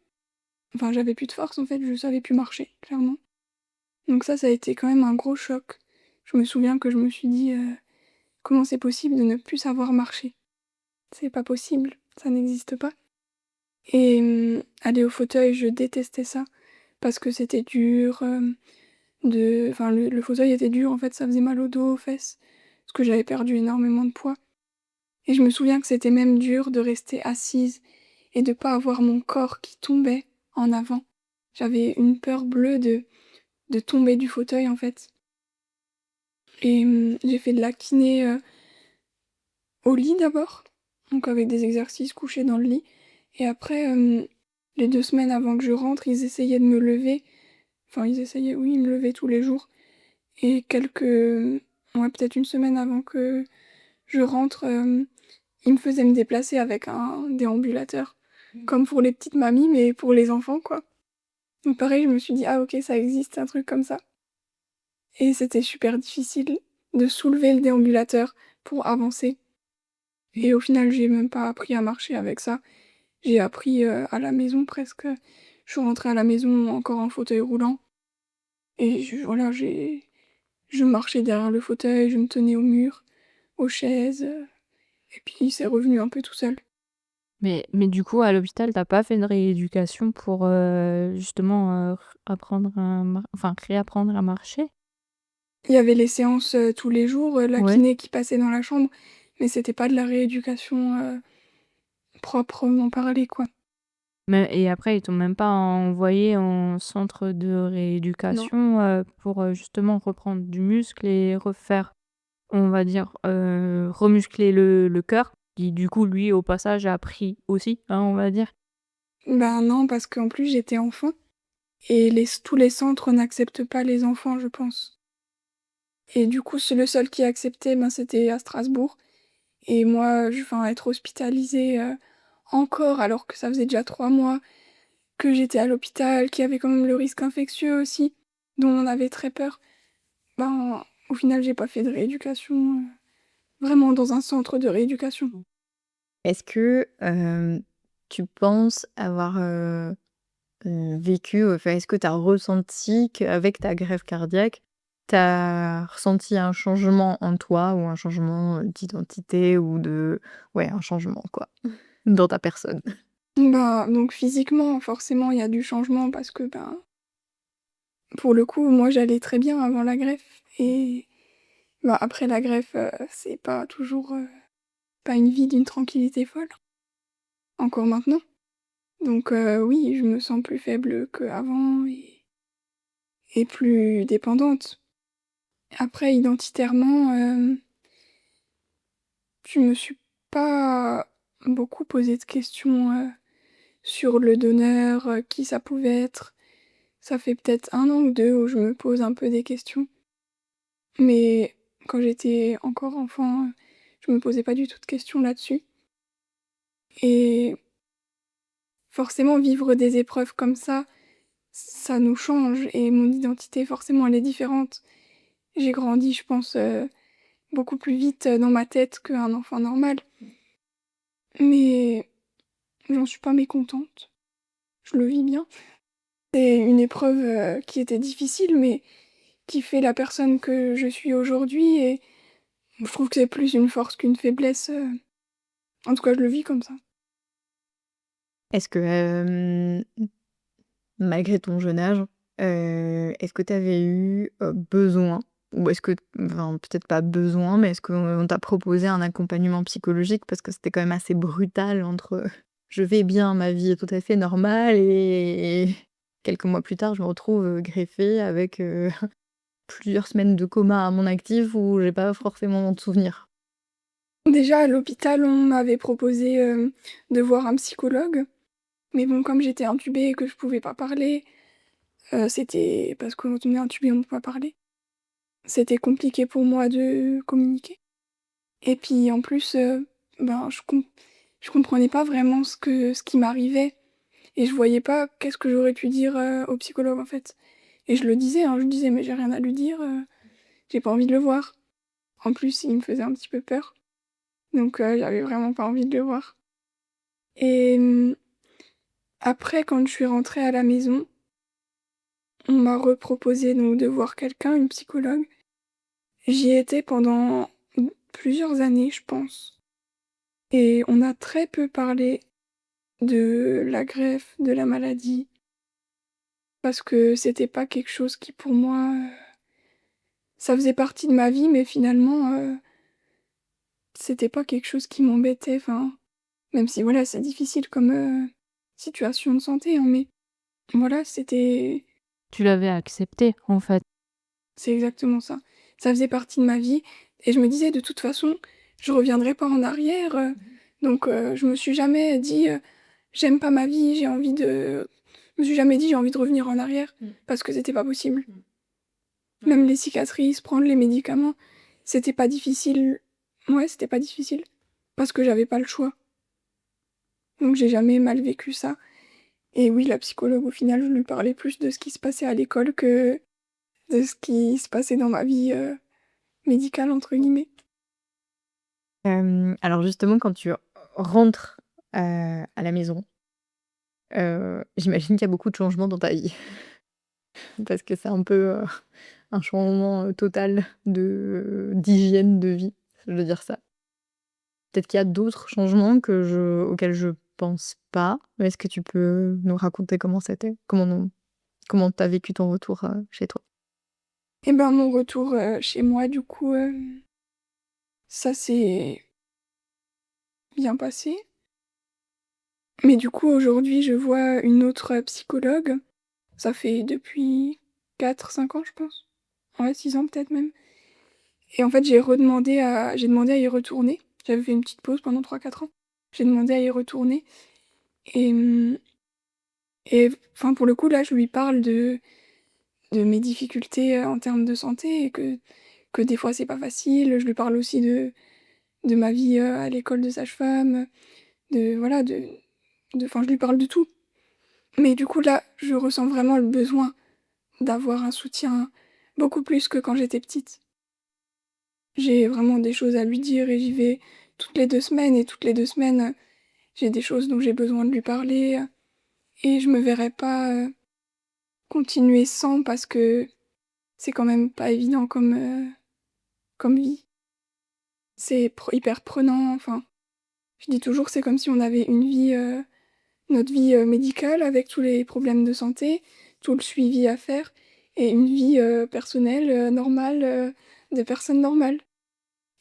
Enfin, j'avais plus de force en fait, je savais plus marcher, clairement. Donc ça a été quand même un gros choc. Je me souviens que je me suis dit, «Comment c'est possible de ne plus savoir marcher? C'est pas possible, ça n'existe pas». Et aller au fauteuil, je détestais ça parce que c'était dur, enfin le fauteuil était dur, en fait, ça faisait mal au dos, aux fesses, parce que j'avais perdu énormément de poids. Et je me souviens que c'était même dur de rester assise et de pas avoir mon corps qui tombait en avant. J'avais une peur bleue de tomber du fauteuil, en fait. Et j'ai fait de la kiné au lit d'abord, donc avec des exercices couchés dans le lit. Et après, les 2 semaines avant que je rentre, ils essayaient de me lever. Enfin, ils essayaient, oui, ils me levaient tous les jours. Et ouais, peut-être une semaine avant que je rentre, ils me faisaient me déplacer avec un déambulateur. Comme pour les petites mamies, mais pour les enfants, quoi. Donc pareil, je me suis dit: «Ah OK, ça existe un truc comme ça». Et c'était super difficile de soulever le déambulateur pour avancer. Et au final, j'ai même pas appris à marcher avec ça. J'ai appris, à la maison presque. Je suis rentrée à la maison encore en fauteuil roulant et voilà, je marchais derrière le fauteuil, je me tenais au mur, aux chaises, et puis c'est revenu un peu tout seul. Mais du coup, à l'hôpital, t'as pas fait de rééducation pour, justement, apprendre à réapprendre à marcher? Il y avait les séances, tous les jours, la Ouais. kiné qui passait dans la chambre, mais c'était pas de la rééducation, proprement parlée, quoi. Mais et après, ils t'ont même pas envoyé en centre de Non. rééducation, pour, justement reprendre du muscle et refaire, on va dire, remuscler le cœur qui, du coup, lui, au passage, a pris aussi, hein, on va dire? Ben non, parce qu'en plus j'étais enfant et tous les centres n'acceptent pas les enfants, je pense. Et du coup, c'est le seul qui acceptait, ben, c'était à Strasbourg. Et moi, être hospitalisée, encore alors que ça faisait déjà 3 mois que j'étais à l'hôpital, qu'il y avait quand même le risque infectieux aussi, dont on avait très peur. Ben, au final, j'ai pas fait de rééducation, vraiment dans un centre de rééducation. Est-ce que, tu penses avoir, vécu, enfin, est-ce que tu as ressenti qu'avec ta greffe cardiaque, tu as ressenti un changement en toi ou un changement, d'identité ou ouais, un changement quoi, dans ta personne? Ben, donc physiquement, forcément, il y a du changement parce que, ben, pour le coup, moi, j'allais très bien avant la greffe et bah, après la greffe, c'est pas toujours, pas une vie d'une tranquillité folle, encore maintenant. Donc oui, je me sens plus faible qu'avant et plus dépendante. Après identitairement, je me suis pas beaucoup posé de questions, sur le donneur, qui ça pouvait être. Ça fait peut-être 1 an ou 2 où je me pose un peu des questions, mais quand j'étais encore enfant, je me posais pas du tout de questions là-dessus et forcément vivre des épreuves comme ça nous change et mon identité forcément elle est différente. J'ai grandi, je pense, beaucoup plus vite, dans ma tête qu'un enfant normal, mais j'en suis pas mécontente. Je le vis bien. C'est une épreuve, qui était difficile, mais qui fait la personne que je suis aujourd'hui et je trouve que c'est plus une force qu'une faiblesse, en tout cas je le vis comme ça. Est-ce que, malgré ton jeune âge, est-ce que tu avais eu, besoin ou est-ce que enfin, peut-être pas besoin, mais est-ce qu'on t'a proposé un accompagnement psychologique? Parce que c'était quand même assez brutal entre, je vais bien, ma vie est tout à fait normale et quelques mois plus tard, je me retrouve, greffée avec, plusieurs semaines de coma à mon actif où j'ai pas forcément de souvenirs. Déjà à l'hôpital, on m'avait proposé, de voir un psychologue, mais bon comme j'étais intubée et que je pouvais pas parler, c'était parce que quand on est intubé, on peut pas parler. C'était compliqué pour moi de communiquer et puis en plus, ben, je comprenais pas vraiment ce qui m'arrivait et je voyais pas qu'est-ce que j'aurais pu dire, au psychologue, en fait et je le disais, hein, je lui disais: «Mais j'ai rien à lui dire, j'ai pas envie de le voir». En plus, il me faisait un petit peu peur, donc j'avais vraiment pas envie de le voir et après quand je suis rentrée à la maison, on m'a reproposé donc de voir quelqu'un, une psychologue. J'y étais pendant, plusieurs années, je pense et on a très peu parlé de la greffe, de la maladie, parce que c'était pas quelque chose qui pour moi, ça faisait partie de ma vie, mais finalement, c'était pas quelque chose qui m'embêtait, enfin, même si voilà, c'est difficile comme, situation de santé, hein, mais voilà, Tu l'avais accepté, en fait. c'est exactement ça. ça faisait partie de ma vie et je me disais: «De toute façon, je reviendrai pas en arrière», donc je me suis jamais dit, «J'aime pas ma vie, j'ai envie de» je me suis jamais dit: «J'ai envie de revenir en arrière», parce que c'était pas possible. Même les cicatrices, prendre les médicaments, c'était pas difficile. Ouais, c'était pas difficile parce que j'avais pas le choix. Donc j'ai jamais mal vécu ça et oui, la psychologue, au final, je lui parlais plus de ce qui se passait à l'école que de ce qui se passait dans ma vie, «médicale» entre guillemets. Alors justement quand tu rentres, à la maison, j'imagine qu'il y a beaucoup de changements dans ta vie. Parce que c'est un peu, un changement, total d'hygiène de vie, si je veux dire ça. Peut-être qu'il y a d'autres changements auxquels je pense pas, mais est-ce que tu peux nous raconter comment c'était? Comment tu as vécu ton retour, chez toi? Et ben, mon retour, chez moi, du coup, ça s'est bien passé. Mais du coup, aujourd'hui, je vois une autre, psychologue. Ça fait depuis 4 5 ans, je pense. Ouais, 6 ans peut-être même. Et en fait, j'ai demandé à y retourner. J'avais fait une petite pause pendant 3 4 ans. J'ai demandé à y retourner et et enfin, pour le coup, là, je lui parle de mes difficultés, en termes de santé et que des fois, c'est pas facile. Je lui parle aussi de ma vie, à l'école de sage-femme, de voilà, enfin, je lui parle de tout. Mais du coup, là, je ressens vraiment le besoin d'avoir un soutien beaucoup plus que quand j'étais petite. J'ai vraiment des choses à lui dire et j'y vais toutes les 2 semaines et toutes les 2 semaines, j'ai des choses dont j'ai besoin de lui parler, et je me verrais pas, continuer sans parce que c'est quand même pas évident comme vie. C'est hyper prenant, enfin, je dis toujours, c'est comme si on avait une vie, notre vie, médicale avec tous les problèmes de santé, tout le suivi à faire et une vie, personnelle, normale, de personne normale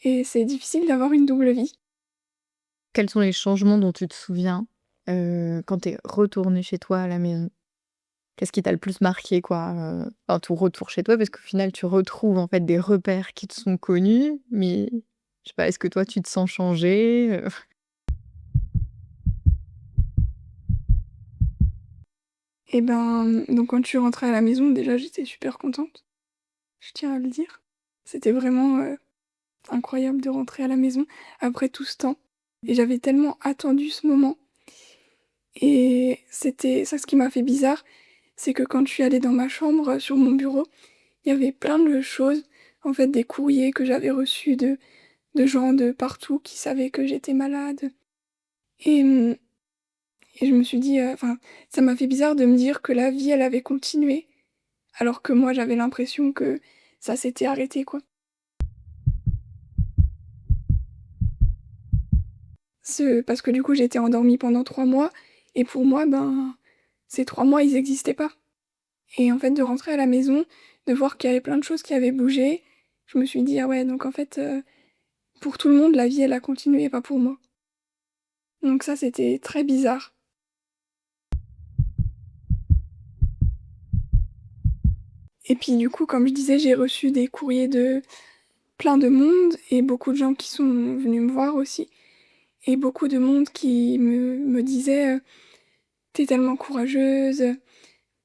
et c'est difficile d'avoir une double vie. Quels sont les changements dont tu te souviens, quand tu es retournée chez toi à la maison? Qu'est-ce qui t'a le plus marqué quoi, enfin ton retour chez toi? Parce qu'au final tu retrouves en fait des repères qui te sont connus, mais je sais pas, est-ce que toi tu te sens changée, Et ben, donc quand je suis rentrée à la maison, déjà j'étais super contente, je tiens à le dire. C'était vraiment, incroyable de rentrer à la maison après tout ce temps et j'avais tellement attendu ce moment et c'était ça ce qui m'a fait bizarre, c'est que quand je suis allée dans ma chambre, sur mon bureau, il y avait plein de choses, en fait des courriers que j'avais reçus de gens de partout qui savaient que j'étais malade et et je me suis dit, enfin, ça m'a fait bizarre de me dire que la vie elle avait continué, alors que moi j'avais l'impression que ça s'était arrêté, quoi. Parce que du coup, j'étais endormie pendant 3 mois et pour moi, ben, ces 3 mois, ils existaient pas et en fait, de rentrer à la maison, de voir qu'il y avait plein de choses qui avaient bougé, je me suis dit: «Ah ouais, donc en fait, pour tout le monde, la vie, elle a continué, pas pour moi». Donc ça, c'était très bizarre et puis, du coup, comme je disais, j'ai reçu des courriers de plein de monde et beaucoup de gens qui sont venus me voir aussi et beaucoup de monde qui me disait, «Tu tellement courageuse,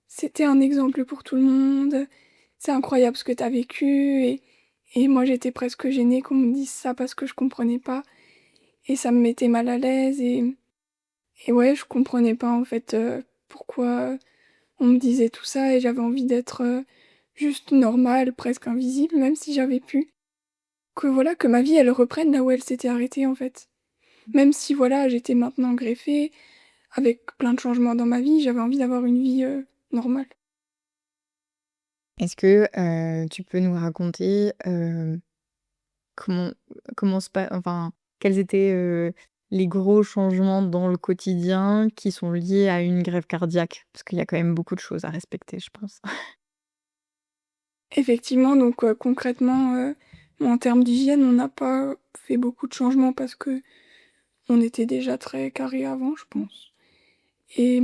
c'était un exemple pour tout le monde, c'est incroyable ce que tu as vécu» et moi j'étais presque gênée qu'on me dise ça parce que je comprenais pas et ça me mettait mal à l'aise et ouais, je comprenais pas en fait, pourquoi on me disait tout ça et j'avais envie d'être, juste normale, presque invisible, même si j'avais pu. Que voilà, que ma vie elle reprenne là où elle s'était arrêtée en fait. Même si voilà, j'étais maintenant greffée, avec plein de changements dans ma vie, j'avais envie d'avoir une vie, normale. est-ce que, tu peux nous raconter, comment enfin, quels étaient, les gros changements dans le quotidien qui sont liés à une greffe cardiaque? Parce qu'il y a quand même beaucoup de choses à respecter, je pense. Effectivement, donc concrètement, en termes d'hygiène, on n'a pas fait beaucoup de changements parce qu'on était déjà très carré avant, je pense et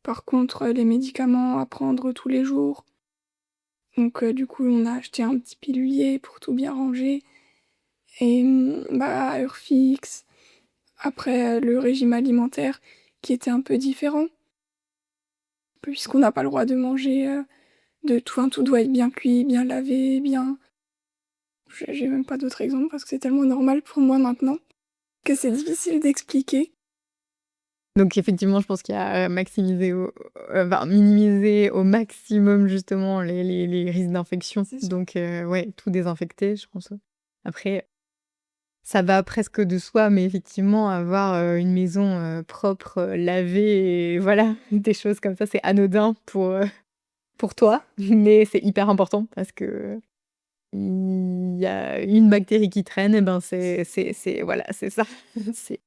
par contre, les médicaments à prendre tous les jours, Donc du coup, on a acheté un petit pilulier pour tout bien ranger et à heure fixe. Après, le régime alimentaire qui était un peu différent, puisqu'on n'a pas le droit de manger, de tout, enfin, tout doit être bien cuit, bien lavé, bien j'ai même pas d'autres exemples parce que c'est tellement normal pour moi maintenant que c'est difficile d'expliquer. Donc effectivement, je pense qu'il y a, enfin minimiser au maximum justement les risques d'infection. C'est sûr. Donc ouais, tout désinfecter, je pense. Après, ça va presque de soi, mais effectivement avoir, une maison, propre, lavée et voilà, des choses comme ça, c'est anodin pour toi, mais c'est hyper important parce que il y a une bactérie qui traîne et ben c'est voilà, c'est ça. C'est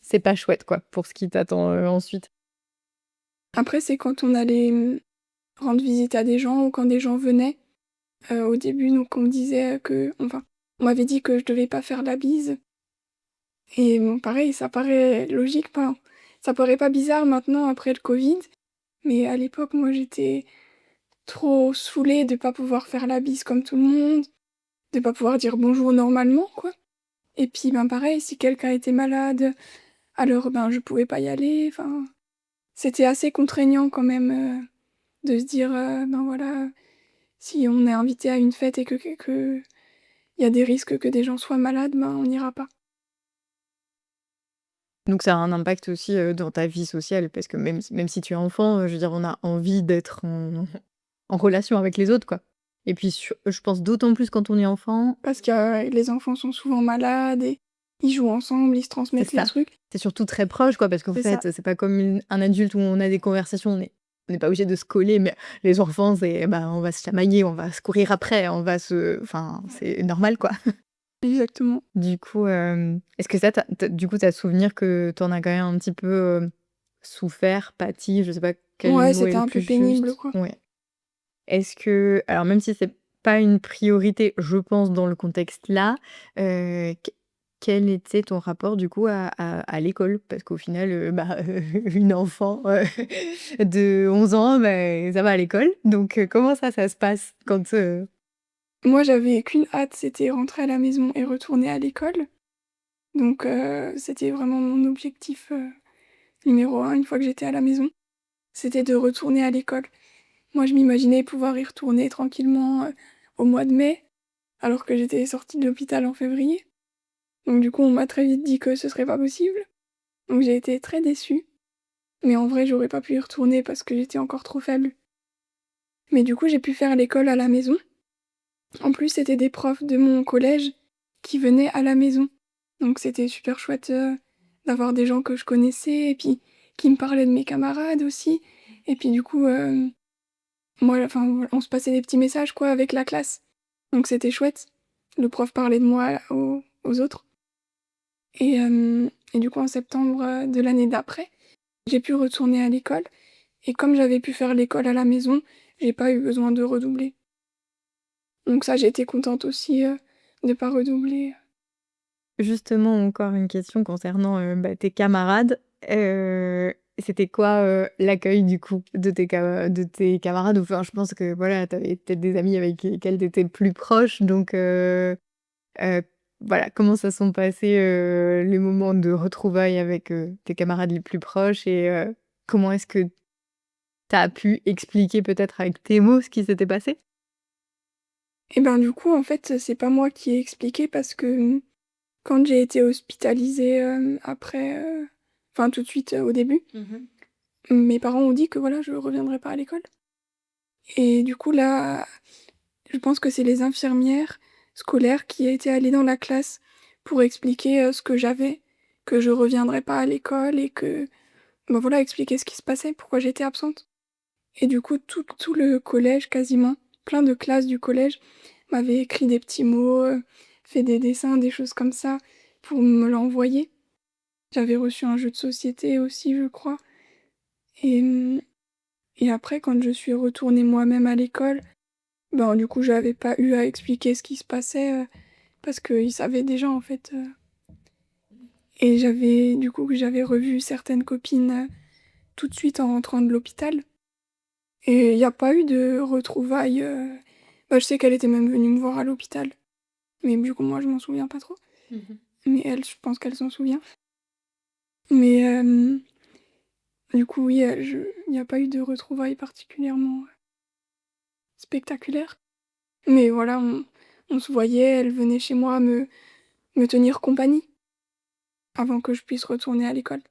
c'est pas chouette quoi, pour ce qui t'attend, ensuite. Après, c'est quand on allait, rendre visite à des gens ou quand des gens venaient, au début, donc on me disait, on m'avait dit que je devais pas faire la bise et bon, pareil, ça paraît logique, enfin, ça paraît pas bizarre maintenant après le covid, mais à l'époque, moi, j'étais trop saoulée de pas pouvoir faire la bise comme tout le monde, de pas pouvoir dire bonjour normalement, quoi. Et puis, pareil, si quelqu'un était malade, alors, je pouvais pas y aller, enfin, c'était assez contraignant quand même, de se dire, voilà, si on est invité à une fête et que il y a des risques que des gens soient malades, on n'ira pas. Donc ça a un impact aussi, dans ta vie sociale parce que même si tu es enfant, je veux dire, on a envie d'être en relation avec les autres, quoi. Et puis je pense d'autant plus quand on est enfant. Parce que, les enfants sont souvent malades et ils jouent ensemble, ils se C'est transmettent les ça. trucs. C'est surtout très proche, quoi, parce qu'en C'est ça. fait, c'est pas comme un adulte où on a des conversations, on n'est pas obligé de se coller, mais les enfants, c'est, bah, on va se chamailler, on va se courir après, on va se enfin, c'est normal, quoi. Exactement. Du coup, est-ce que ça, tu as souvenir que tu en as quand même un petit peu, souffert, pâti, je sais pas quel Ouais, mot est c'était le un plus peu pénible, juste? quoi. Ouais. Est-ce que alors même si c'est pas une priorité, je pense dans le contexte là, quel était ton rapport du coup à l'école? Parce qu'au final, une enfant, de 11 ans, ça va à l'école. Donc, comment ça se passe quand, Moi, j'avais qu'une hâte, c'était rentrer à la maison et retourner à l'école. Donc c'était vraiment mon objectif, numéro 1 une fois que j'étais à la maison, c'était de retourner à l'école. Moi, je m'imaginais pouvoir y retourner tranquillement, au mois de mai, alors que j'étais sortie de l'hôpital en février. Donc du coup, on m'a très vite dit que ce serait pas possible. Donc j'ai été très déçue, mais en vrai, j'aurais pas pu y retourner parce que j'étais encore trop faible. Mais du coup, j'ai pu faire l'école à la maison. En plus, c'était des profs de mon collège qui venaient à la maison. Donc c'était super chouette, d'avoir des gens que je connaissais et puis qui me parlaient de mes camarades aussi. Et puis du coup, on se passait des petits messages quoi avec la classe. Donc c'était chouette. Le prof parlait de moi aux autres. Et du coup, en septembre, de l'année d'après, j'ai pu retourner à l'école et comme j'avais pu faire l'école à la maison, j'ai pas eu besoin de redoubler. Donc ça, j'ai été contente aussi, de pas redoubler. justement encore une question concernant, tes camarades. C'était quoi, l'accueil du coup de tes camarades? Enfin, je pense que voilà, tu avais peut-être des amis avec lesquels tu étais plus proche donc Heu, voilà, comment ça sont passés, les moments de retrouvailles avec, tes camarades les plus proches et comment est-ce que tu as pu expliquer peut-être avec tes mots ce qui s'était passé? Et du coup, en fait, c'est pas moi qui ai expliqué parce que, quand j'ai été hospitalisée, après, enfin tout de suite, au début, Mmh. mes parents ont dit que voilà, je reviendrais pas à l'école et du coup là, je pense que c'est les infirmières scolaires qui étaient allées dans la classe pour expliquer, ce que j'avais, que je reviendrais pas à l'école et que, voilà, expliquer ce qui se passait, pourquoi j'étais absente. Et du coup, tout le collège quasiment, plein de classes du collège m'avaient écrit des petits mots, fait des dessins, des choses comme ça pour me l'envoyer. J'avais reçu un jeu de société aussi, je crois et et après quand je suis retournée moi-même à l'école, du coup, j'avais pas eu à expliquer ce qui se passait, parce qu'ils savaient déjà en fait, et j'avais revu certaines copines, tout de suite en rentrant de l'hôpital Et il y a pas eu de retrouvailles, je sais qu'elle était même venue me voir à l'hôpital, mais du coup, moi, je m'en souviens pas trop. Mais elle, je pense qu'elle s'en souvient. Mais du coup, oui, il y a pas eu de retrouvailles particulièrement spectaculaires. Mais voilà, on se voyait, elle venait chez moi me tenir compagnie avant que je puisse retourner à l'école.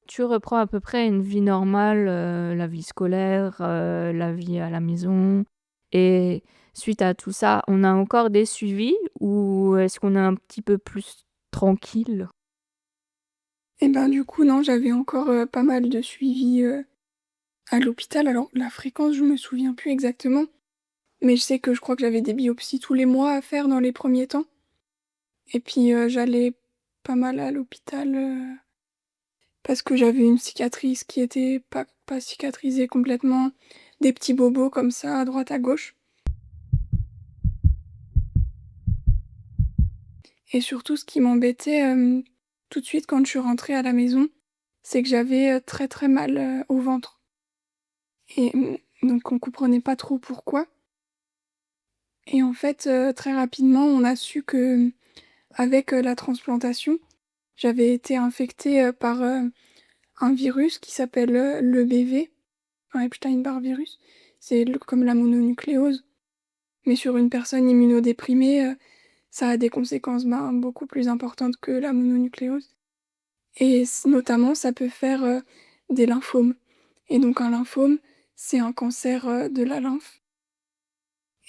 Tu reprends à peu près une vie normale, la vie scolaire, la vie à la maison et suite à tout ça, on a encore des suivis ou est-ce qu'on est un petit peu plus tranquille? Et ben, du coup, non, j'avais encore, pas mal de suivi, à l'hôpital. Alors la fréquence, je me souviens plus exactement, mais je sais que je crois que j'avais des biopsies tous les mois à faire dans les premiers temps et puis, j'allais pas mal à l'hôpital, parce que j'avais une cicatrice qui était pas cicatrisée complètement, des petits bobos comme ça à droite à gauche et surtout ce qui m'embêtait, tout de suite quand je suis rentrée à la maison, c'est que j'avais, très, très mal, au ventre et donc on comprenait pas trop pourquoi et en fait, très rapidement, on a su qu'avec, la transplantation, j'avais été infectée, par, un virus qui s'appelle, l'EBV, un Epstein-Barr virus. C'est comme la mononucléose, mais sur une personne immunodéprimée, ça a des conséquences, beaucoup plus importantes que la mononucléose et notamment ça peut faire, des lymphomes et donc un lymphome, c'est un cancer, de la lymphe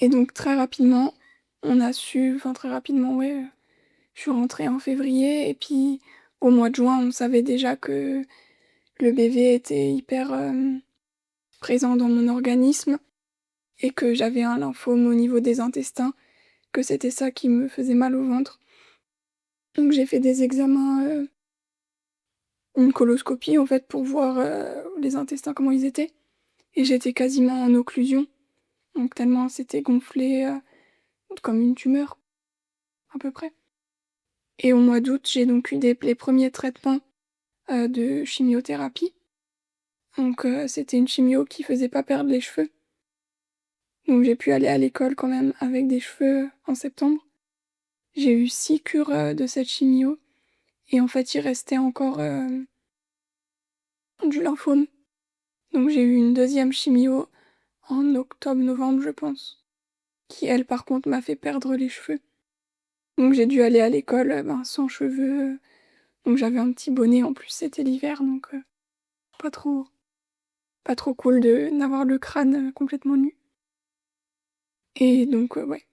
et donc très rapidement, on a su enfin très rapidement, ouais, je suis rentrée en février et puis au mois de juin, on savait déjà que le BV était hyper, présent dans mon organisme et que j'avais un lymphome au niveau des intestins, que c'était ça qui me faisait mal au ventre. Donc j'ai fait des examens, une coloscopie en fait pour voir, les intestins comment ils étaient et j'étais quasiment en occlusion, donc tellement c'était gonflé, comme une tumeur, à peu près et au mois d'août, j'ai donc eu les premiers traitements, de chimiothérapie. Donc c'était une chimio qui faisait pas perdre les cheveux. Donc j'ai pu aller à l'école quand même avec des cheveux en septembre. J'ai eu 6 cures, de cette chimio et en fait, il restait encore, du lymphome. Donc j'ai eu une deuxième chimio en octobre-novembre, je pense, qui elle, par contre, m'a fait perdre les cheveux. Donc j'ai dû aller à l'école, sans cheveux, donc j'avais un petit bonnet, en plus c'était l'hiver donc pas trop pas trop cool de d'avoir le crâne, complètement nu et donc ouais,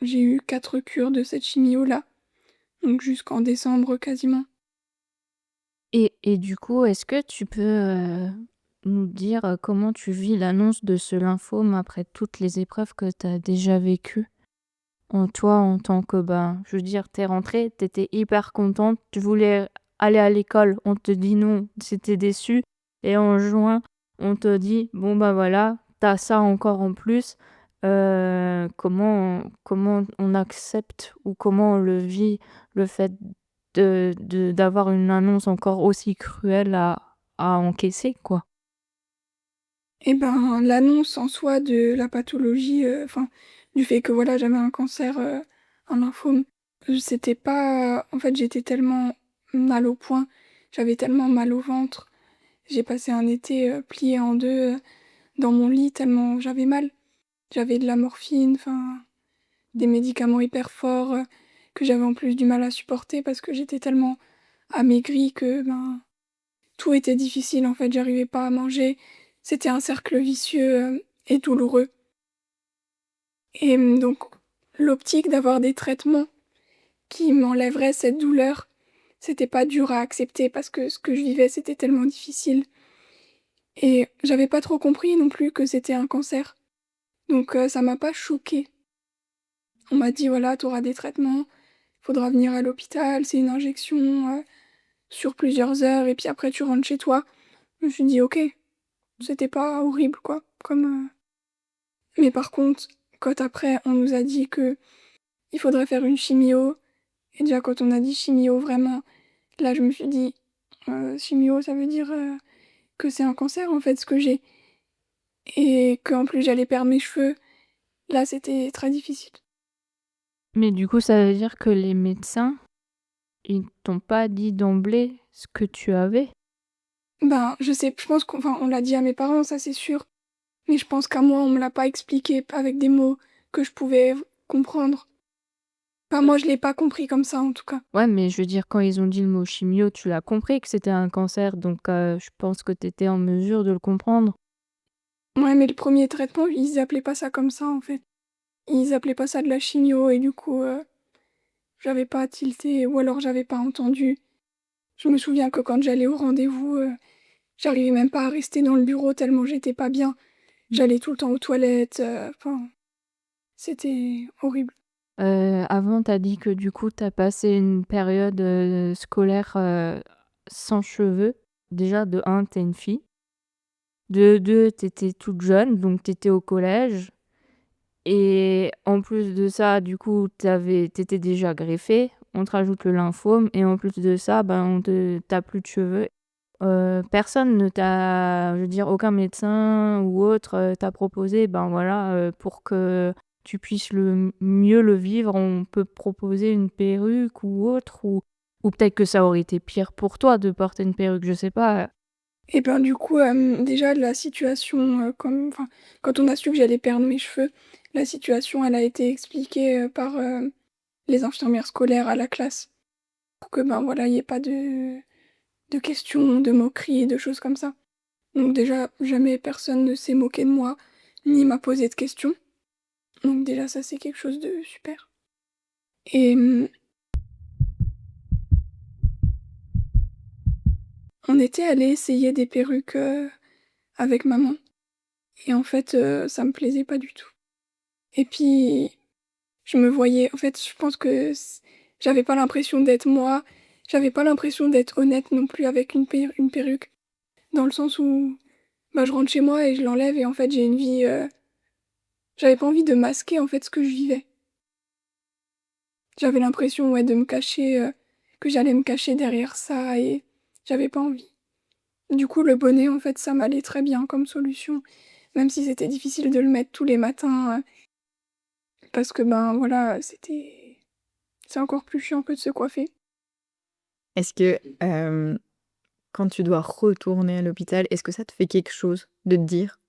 j'ai eu 4 cures de cette chimio-là, donc jusqu'en décembre quasiment. Et du coup, est-ce que tu peux, nous dire, comment tu vis l'annonce de ce lymphome après toutes les épreuves que tu as déjà vécues? Toi, en tant que, je veux dire, tu es rentrée, tu étais hyper contente, tu voulais aller à l'école, on te dit non, tu étais déçue et en juin, on te dit: «Bon, voilà, tu as ça encore en plus». Comment on accepte ou comment on le vit, le fait d'avoir une annonce encore aussi cruelle à encaisser, quoi? Et ben, l'annonce en soi de la pathologie, enfin, du fait que voilà, j'avais un cancer, un lymphome, c'était pas en fait, j'étais tellement mal au poing, j'avais tellement mal au ventre. J'ai passé un été, pliée en 2 dans mon lit tellement j'avais mal. J'avais de la morphine, enfin, des médicaments hyper forts, que j'avais en plus du mal à supporter parce que j'étais tellement amaigrie que, tout était difficile, en fait, j'arrivais pas à manger. C'était un cercle vicieux, et douloureux et donc l'optique d'avoir des traitements qui m'enlèveraient cette douleur, c'était pas dur à accepter parce que ce que je vivais, c'était tellement difficile et j'avais pas trop compris non plus que c'était un cancer. Donc ça m'a pas choquée. On m'a dit: «Voilà, tu auras des traitements, faudra venir à l'hôpital, c'est une injection, sur plusieurs heures et puis après tu rentres chez toi». Je me suis dit: «OK». C'était pas horrible quoi, comme, mais par contre, quand après on nous a dit qu'il faudrait faire une chimio et déjà quand on a dit chimio vraiment, là je me suis dit: chimio ça veut dire, que c'est un cancer en fait ce que j'ai» et qu'en plus j'allais perdre mes cheveux. Là, c'était très difficile. Mais du coup, ça veut dire que les médecins, ils t'ont pas dit d'emblée ce que tu avais? Ben, je pense on l'a dit à mes parents, ça c'est sûr, mais je pense qu'à moi, on me l'a pas expliqué avec des mots que je pouvais comprendre. Enfin, moi, je l'ai pas compris comme ça, en tout cas. Ouais, mais je veux dire, quand ils ont dit le mot chimio, tu l'as compris que c'était un cancer, donc je pense que tu étais en mesure de le comprendre. Ouais, mais le premier traitement, ils appelaient pas ça comme ça, en fait. Ils appelaient pas ça de la chimio et du coup, j'avais pas tilté ou alors j'avais pas entendu. Je me souviens que quand j'allais au rendez-vous, j'arrivais même pas à rester dans le bureau tellement j'étais pas bien. J'allais tout le temps aux toilettes, enfin, c'était horrible. Avant, tu as dit que du coup, tu as passé une période, scolaire, sans cheveux. Déjà, de un, tu es une fille. De 2, tu étais toute jeune, donc tu étais au collège et en plus de ça, du coup, tu étais déjà greffée. On te rajoute le lymphome et en plus de ça, ben, tu plus de cheveux. Personne ne t'a je veux dire, aucun médecin ou autre, t'a proposé, ben, voilà, pour que tu puisses mieux le vivre, on peut proposer une perruque ou autre ou peut-être que ça aurait été pire pour toi de porter une perruque, je sais pas. Et ben, du coup, déjà la situation, quand on a su que j'allais perdre mes cheveux, la situation, elle a été expliquée, par, les infirmières scolaires à la classe pour que, ben, voilà, il y ait pas de questions, de moqueries, de choses comme ça. Donc déjà, jamais personne ne s'est moqué de moi, ni m'a posé de questions. Donc déjà, ça, c'est quelque chose de super. Et on était allé essayer des perruques, avec maman et en fait, ça me plaisait pas du tout. Et puis, je me voyais en fait, je pense que j'avais pas l'impression d'être moi, j'avais pas l'impression d'être honnête non plus avec une perruque. Dans le sens où, bah, je rentre chez moi et je l'enlève et en fait, j'ai une vie, j'avais pas envie de masquer, en fait, ce que je vivais. J'avais l'impression, ouais, de me cacher, que j'allais me cacher derrière ça et j'avais pas envie. Du coup, le bonnet, en fait, ça m'allait très bien comme solution, même si c'était difficile de le mettre tous les matins, parce que, ben, voilà, c'est encore plus chiant que de se coiffer. Est-ce que, quand tu dois retourner à l'hôpital, est-ce que ça te fait quelque chose de te dire: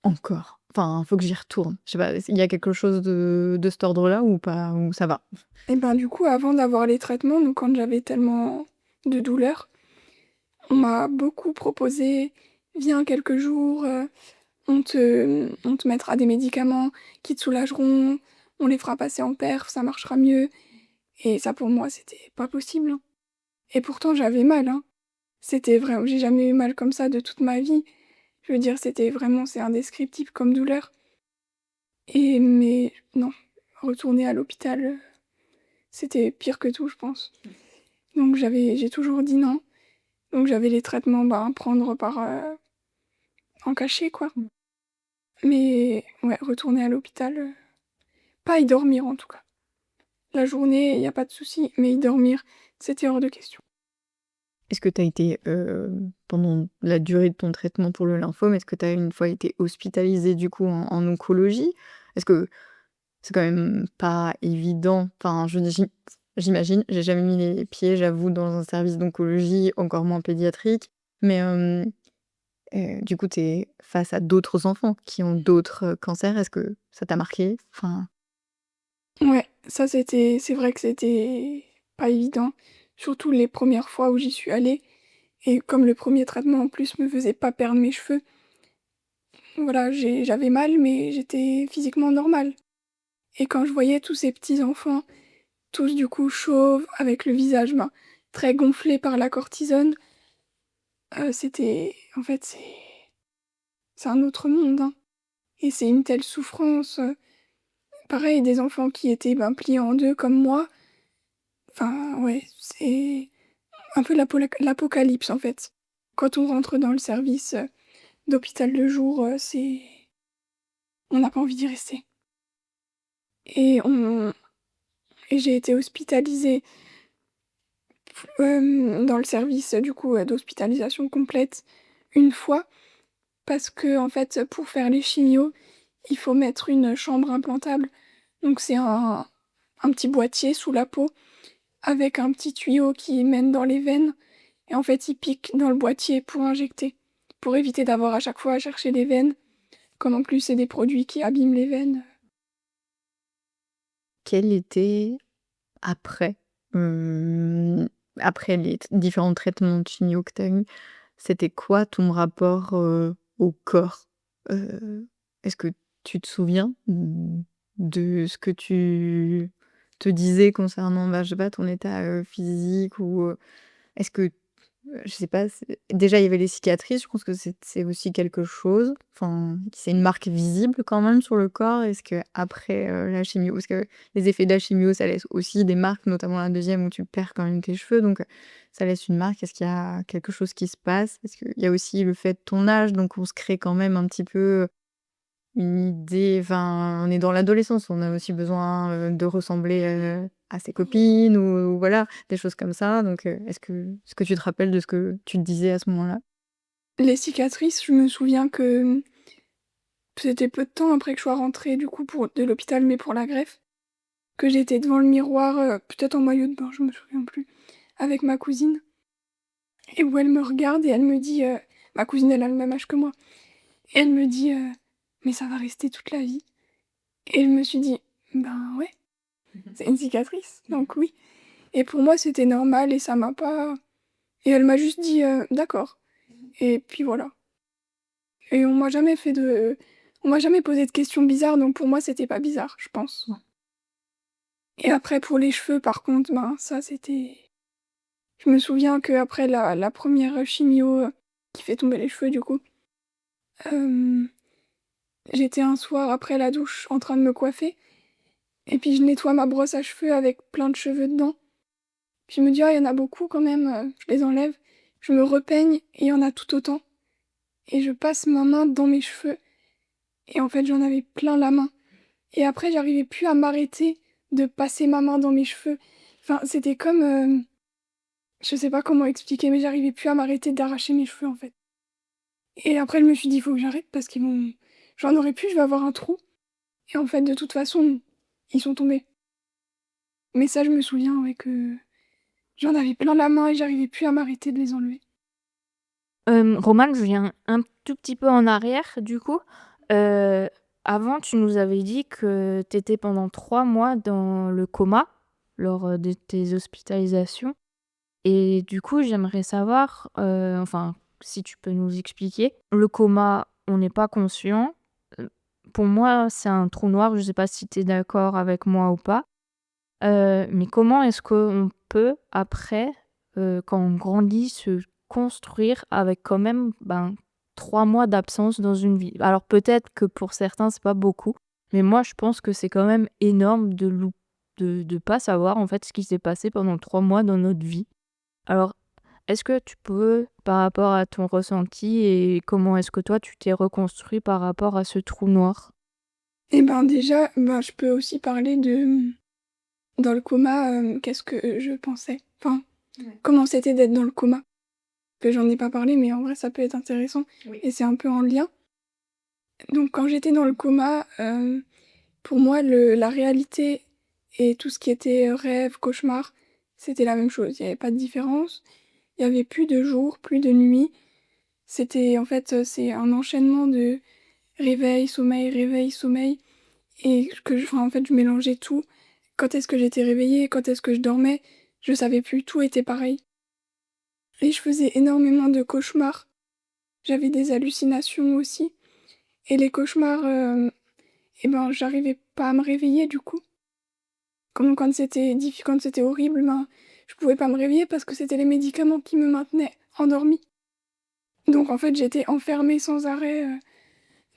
«Encore, enfin, faut que j'y retourne»? Je sais pas, il y a quelque chose de cet ordre-là ou pas? Ou ça va? Et ben, du coup, avant d'avoir les traitements, donc quand j'avais tellement de douleurs, on m'a beaucoup proposé: «Viens quelques jours, on te mettra des médicaments qui te soulageront, on les fera passer en perf, ça marchera mieux» et ça, pour moi, c'était pas possible, hein. Et pourtant, j'avais mal, hein. C'était vraiment j'ai jamais eu mal comme ça de toute ma vie. Je veux dire, c'est indescriptible comme douleur mais non, retourner à l'hôpital, c'était pire que tout, je pense. Donc j'ai toujours dit non. Donc j'avais les traitements, bah, à prendre en cachet, quoi. Mais ouais, retourner à l'hôpital, pas y dormir en tout cas. La journée, il y a pas de souci, mais y dormir, c'était hors de question. Est-ce que tu as été, pendant la durée de ton traitement pour le lymphome, est-ce que tu as une fois été hospitalisée du coup en oncologie? Est-ce que c'est quand même pas évident, enfin j'imagine, j'ai jamais mis les pieds, j'avoue, dans un service d'oncologie, encore moins pédiatrique, mais du coup, tu es face à d'autres enfants qui ont d'autres, cancers. Est-ce que ça t'a marqué? Enfin, Ouais, c'est vrai que c'était pas évident, surtout les premières fois où j'y suis allée et comme le premier traitement en plus me faisait pas perdre mes cheveux, voilà, j'avais mal mais j'étais physiquement normale et quand je voyais tous ces petits enfants, tous du coup chauves, avec le visage, ben, très gonflé par la cortisone, c'était en fait, c'est un autre monde, hein et c'est une telle souffrance, pareil des enfants qui étaient, ben, pliés en 2 comme moi, enfin ouais, c'est un peu l'apocalypse, en fait. Quand on rentre dans le service, d'hôpital de jour, c'est on n'a pas envie d'y rester et on et j'ai été hospitalisée, dans le service, du coup, d'hospitalisation complète une fois parce que en fait, pour faire les chimios, il faut mettre une chambre implantable. Donc c'est un petit boîtier sous la peau avec un petit tuyau qui mène dans les veines et en fait, il pique dans le boîtier pour injecter, pour éviter d'avoir à chaque fois à chercher les veines, comme en plus c'est des produits qui abîment les veines. Quel était après, après les différents traitements de chimio que tu as eus, c'était quoi ton rapport, au corps? Est-ce que tu te souviens, de ce que tu te disais concernant, bah, je sais pas, ton état, physique ou, est-ce que je sais pas, déjà il y avait les cicatrices, je pense que c'est aussi quelque chose, enfin, c'est une marque visible quand même sur le corps. Est-ce qu'après, la chimio parce que les effets de la chimio, ça laisse aussi des marques, notamment la deuxième où tu perds quand même tes cheveux, donc ça laisse une marque. Est-ce qu'il y a quelque chose qui se passe? Est-ce qu'il y a aussi le fait de ton âge, donc on se crée quand même un petit peu une idée, enfin, on est dans l'adolescence, on a aussi besoin, de ressembler, à ses copines ou voilà, des choses comme ça. Donc, est-ce que tu te rappelles de ce que tu te disais à ce moment-là? Les cicatrices, je me souviens que c'était peu de temps après que je sois rentrée du coup de l'hôpital, mais pour la greffe, que j'étais devant le miroir, peut-être en maillot de bain, je me souviens plus, avec ma cousine et où elle me regarde et elle me dit, ma cousine elle a le même âge que moi et elle me dit, «Mais ça va rester toute la vie» et je me suis dit: «Ben ouais, c'est une cicatrice, donc oui» et pour moi c'était normal et ça m'a pas et elle m'a juste dit, «D'accord» et puis voilà et on m'a jamais posé de questions bizarres donc pour moi c'était pas bizarre, je pense. Ouais. Et après pour les cheveux par contre, ben ça c'était je me souviens qu'après la 1re chimio, qui fait tomber les cheveux du coup, hem, j'étais un soir après la douche en train de me coiffer et puis je nettoie ma brosse à cheveux avec plein de cheveux dedans. Puis je me dis: «Ah il y en a beaucoup quand même, je les enlève». Je me repeigne et il y en a tout autant et je passe ma main dans mes cheveux et en fait j'en avais plein la main et après j'arrivais plus à m'arrêter de passer ma main dans mes cheveux. Enfin c'était comme, je sais pas comment expliquer mais j'arrivais plus à m'arrêter d'arracher mes cheveux en fait. Et après je me suis dit: «Il faut que j'arrête parce qu'ils vont j'en aurai plus, je vais avoir un trou» et en fait de toute façon, ils sont tombés. Mais ça je me souviens, ouais, que j'en avais plein la main et j'arrivais plus à m'arrêter de les enlever. Romane, je viens un tout petit peu en arrière du coup. Heu, Avant tu nous avais dit que tu étais pendant 3 mois dans le coma lors, de tes hospitalisations et du coup j'aimerais savoir, enfin si tu peux nous expliquer. Le coma, on n'est pas conscient. Heu, pour moi, c'est un trou noir, je sais pas si tu es d'accord avec moi ou pas. Mais comment est-ce qu'on peut après, quand on grandit, se construire avec quand même, ben, 3 mois d'absence dans une vie? Alors peut-être que pour certains, c'est pas beaucoup, mais moi je pense que c'est quand même énorme de pas savoir en fait ce qui s'est passé pendant 3 mois dans notre vie. Alors, est-ce que tu peux, par rapport à ton ressenti et comment est-ce que toi tu t'es reconstruit par rapport à ce trou noir? Et ben déjà, ben, je peux aussi parler de, dans le coma, qu'est-ce que je pensais? Enfin, Ouais. comment c'était d'être dans le coma? Que j'en ai pas parlé, mais en vrai ça peut être intéressant Oui. et c'est un peu en lien. Donc quand j'étais dans le coma, pour moi la réalité et tout ce qui était, rêve, cauchemar, c'était la même chose. Il y avait pas de différence. Il y avait plus de jour, plus de nuit. C'était en fait, c'est un enchaînement de réveil, sommeil et en fait, je mélangeais tout. Quand est-ce que j'étais réveillée? Quand est-ce que je dormais? Je savais plus, tout était pareil et je faisais énormément de cauchemars. J'avais des hallucinations aussi et les cauchemars, et ben, j'arrivais pas à me réveiller du coup. Comme quand c'était horrible, ben, je pouvais pas me réveiller parce que c'était les médicaments qui me maintenaient endormie. Donc en fait, j'étais enfermée sans arrêt,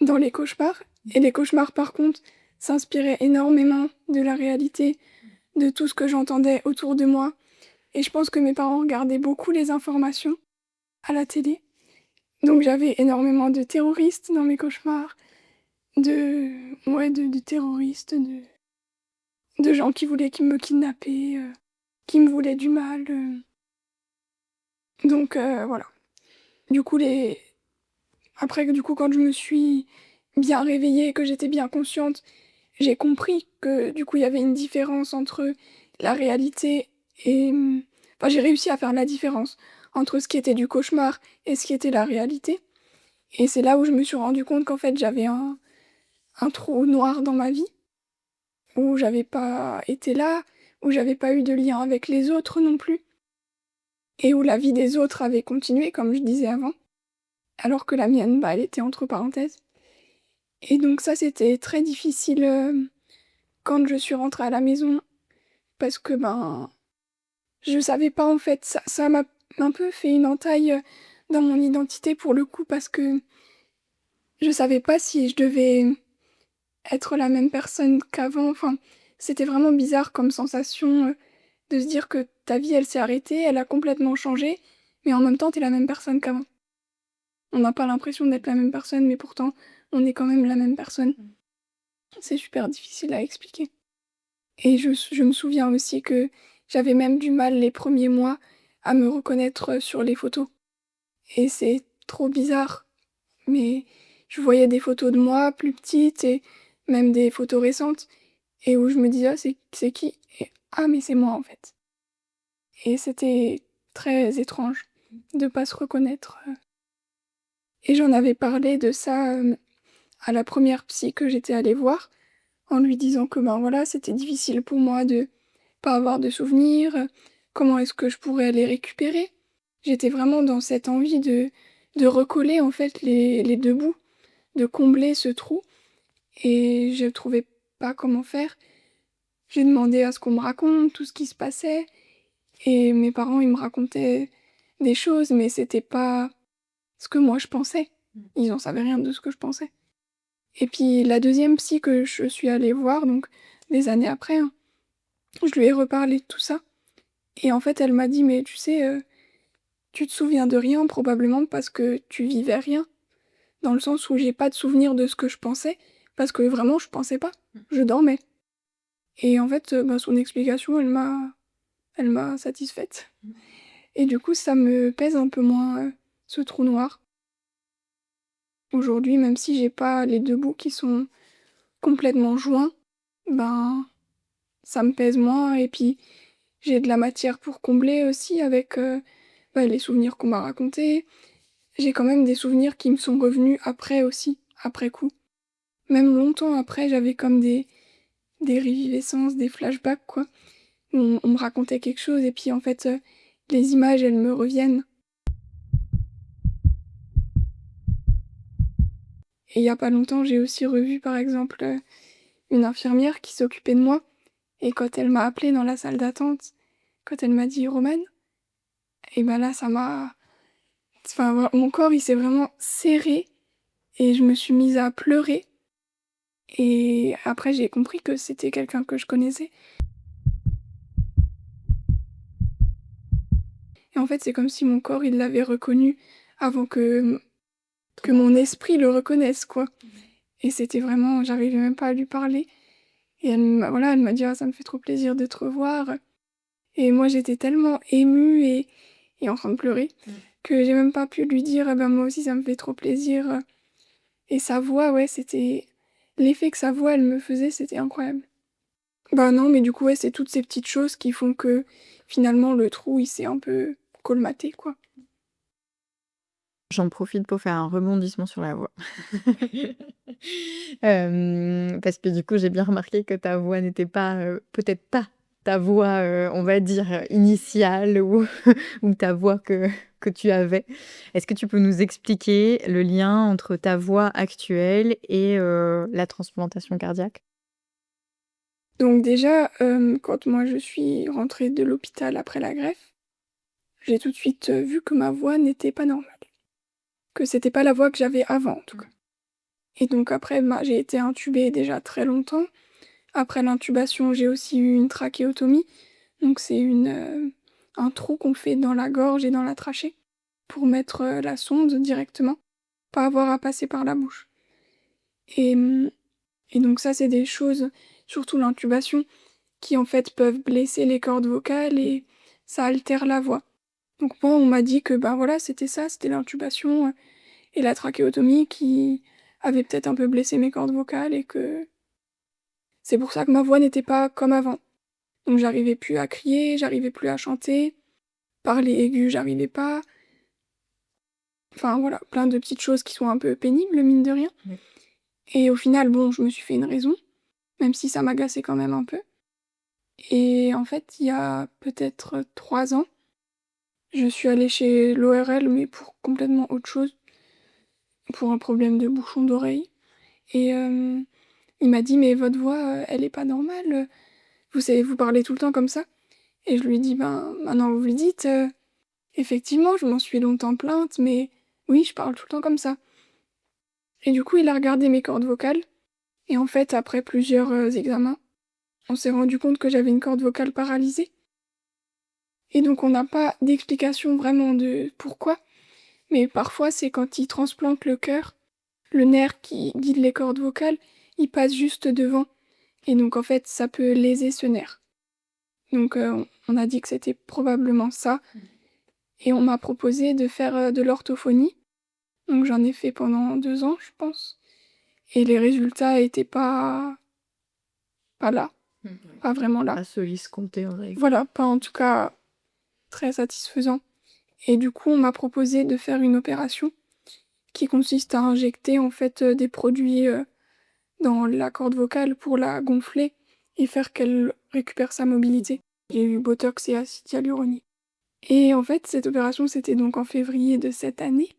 dans les cauchemars et les cauchemars par contre s'inspiraient énormément de la réalité, de tout ce que j'entendais autour de moi et je pense que mes parents regardaient beaucoup les informations à la télé. Donc j'avais énormément de terroristes dans mes cauchemars, de terroristes, de gens qui voulaient me kidnapper, qui me voulaient du mal. Donc voilà. Du coup, Après, du coup, quand je me suis bien réveillée, que j'étais bien consciente, j'ai compris que, du coup, il y avait une différence entre la réalité et... Enfin, j'ai réussi à faire la différence entre ce qui était du cauchemar et ce qui était la réalité. Et c'est là où je me suis rendu compte qu'en fait, j'avais un trou noir dans ma vie, où j'avais pas été là, où j'avais pas eu de lien avec les autres non plus, et où la vie des autres avait continué, comme je disais avant, alors que la mienne, bah, elle était entre parenthèses. Et donc ça, c'était très difficile quand je suis rentrée à la maison, parce que ben, je savais pas en fait, ça m'a un peu fait une entaille dans mon identité pour le coup, parce que je savais pas si je devais être la même personne qu'avant. Enfin, c'était vraiment bizarre comme sensation de se dire que ta vie, elle s'est arrêtée, elle a complètement changé, mais en même temps, t'es la même personne qu'avant. On n'a pas l'impression d'être la même personne, mais pourtant, on est quand même la même personne. C'est super difficile à expliquer. Et je me souviens aussi que j'avais même du mal les premiers mois à me reconnaître sur les photos. Et c'est trop bizarre, mais je voyais des photos de moi plus petite et même des photos récentes, et où je me disais, ah, c'est qui? Et ah, mais c'est moi en fait. Et c'était très étrange de pas se reconnaître. Et j'en avais parlé de ça à la première psy que j'étais allée voir, en lui disant que ben voilà, c'était difficile pour moi de pas avoir de souvenirs, comment est-ce que je pourrais les récupérer. J'étais vraiment dans cette envie de recoller en fait les deux bouts, de combler ce trou, et je trouvais pas comment faire. J'ai demandé à ce qu'on me raconte tout ce qui se passait, et mes parents ils me racontaient des choses, mais c'était pas ce que moi je pensais. Ils en savaient rien de ce que je pensais. Et puis la deuxième psy que je suis allée voir, donc des années après, hein, je lui ai reparlé de tout ça. Et en fait, elle m'a dit, mais tu sais, tu te souviens de rien probablement parce que tu vivais rien. Dans le sens où j'ai pas de souvenir de ce que je pensais, parce que vraiment, je pensais pas. Je dormais. Et en fait, bah, son explication, elle m'a satisfaite. Et du coup, ça me pèse un peu moins, ce trou noir. Aujourd'hui, même si j'ai pas les deux bouts qui sont complètement joints, ben, ça me pèse moins. Et puis, j'ai de la matière pour combler aussi avec bah, les souvenirs qu'on m'a racontés. J'ai quand même des souvenirs qui me sont revenus après aussi, après coup. Même longtemps après, j'avais comme des réviviscences, des flashbacks, quoi. On me racontait quelque chose et puis en fait, les images, elles me reviennent. Et il y a pas longtemps, j'ai aussi revu par exemple une infirmière qui s'occupait de moi. Et quand elle m'a appelée dans la salle d'attente, quand elle m'a dit Romane, et ben là, ça m'a... Enfin, voilà, mon corps, il s'est vraiment serré et je me suis mise à pleurer. Et après, j'ai compris que c'était quelqu'un que je connaissais. Et en fait, c'est comme si mon corps, il l'avait reconnu avant que mon esprit le reconnaisse, quoi. Et c'était vraiment... J'arrivais même pas à lui parler. Et voilà, elle m'a dit ah, ça me fait trop plaisir de te revoir. Et moi, j'étais tellement émue et en train de pleurer que j'ai même pas pu lui dire ah ben, moi aussi, ça me fait trop plaisir. Et sa voix, ouais, c'était... L'effet que sa voix, elle me faisait, c'était incroyable. Bah non, mais du coup, ouais, c'est toutes ces petites choses qui font que finalement le trou, il s'est un peu colmaté, quoi. J'en profite pour faire un rebondissement sur la voix. Parce que du coup, j'ai bien remarqué que ta voix n'était pas, peut-être pas ta voix, on va dire, initiale ou ou ta voix que tu avais. Est-ce que tu peux nous expliquer le lien entre ta voix actuelle et la transplantation cardiaque? Donc déjà, quand moi je suis rentrée de l'hôpital après la greffe, j'ai tout de suite vu que ma voix n'était pas normale. Que c'était pas la voix que j'avais avant, en tout cas. Et donc après, bah, j'ai été intubée déjà très longtemps. Après l'intubation, j'ai aussi eu une trachéotomie. Donc c'est un trou qu'on fait dans la gorge et dans la trachée pour mettre la sonde directement, pas avoir à passer par la bouche. Et, et donc ça, c'est des choses, surtout l'intubation, qui en fait peuvent blesser les cordes vocales et ça altère la voix. Donc moi, on m'a dit que bah voilà, c'était ça, c'était l'intubation. et la trachéotomie qui avait peut-être un peu blessé mes cordes vocales et que c'est pour ça que ma voix n'était pas comme avant. Donc j'arrivais plus à crier, j'arrivais plus à chanter, parler aigu, j'arrivais pas. Enfin voilà, plein de petites choses qui sont un peu pénibles, mine de rien. Oui. Et au final, bon, je me suis fait une raison, même si ça m'agaçait quand même un peu. Et en fait, il y a peut-être 3 ans, je suis allée chez l'ORL, mais pour complètement autre chose, pour un problème de bouchon d'oreille. Et il m'a dit: «Mais votre voix, elle est pas normale, vous parlez tout le temps comme ça». Et je lui ai dit: «Ben, maintenant vous le dites, effectivement, je m'en suis longtemps plainte, mais oui, je parle tout le temps comme ça». Et du coup, il a regardé mes cordes vocales et en fait, après plusieurs, examens, on s'est rendu compte que j'avais une corde vocale paralysée et donc on n'a pas d'explication vraiment de pourquoi, mais parfois c'est quand ils transplantent le cœur, le nerf qui guide les cordes vocales, il passe juste devant et donc en fait, ça peut léser ce nerf. Donc on a dit que c'était probablement ça et on m'a proposé de faire, de l'orthophonie. Donc j'en ai fait pendant 2 ans, je pense et les résultats étaient pas là, pas vraiment là. À se escompter, on dirait. Voilà, pas en tout cas très satisfaisant. Et du coup, on m'a proposé de faire une opération qui consiste à injecter en fait des produits dans la corde vocale pour la gonfler et faire qu'elle récupère sa mobilité. J'ai eu botox et acide hyaluronique. Et en fait, cette opération, c'était donc en février de cette année.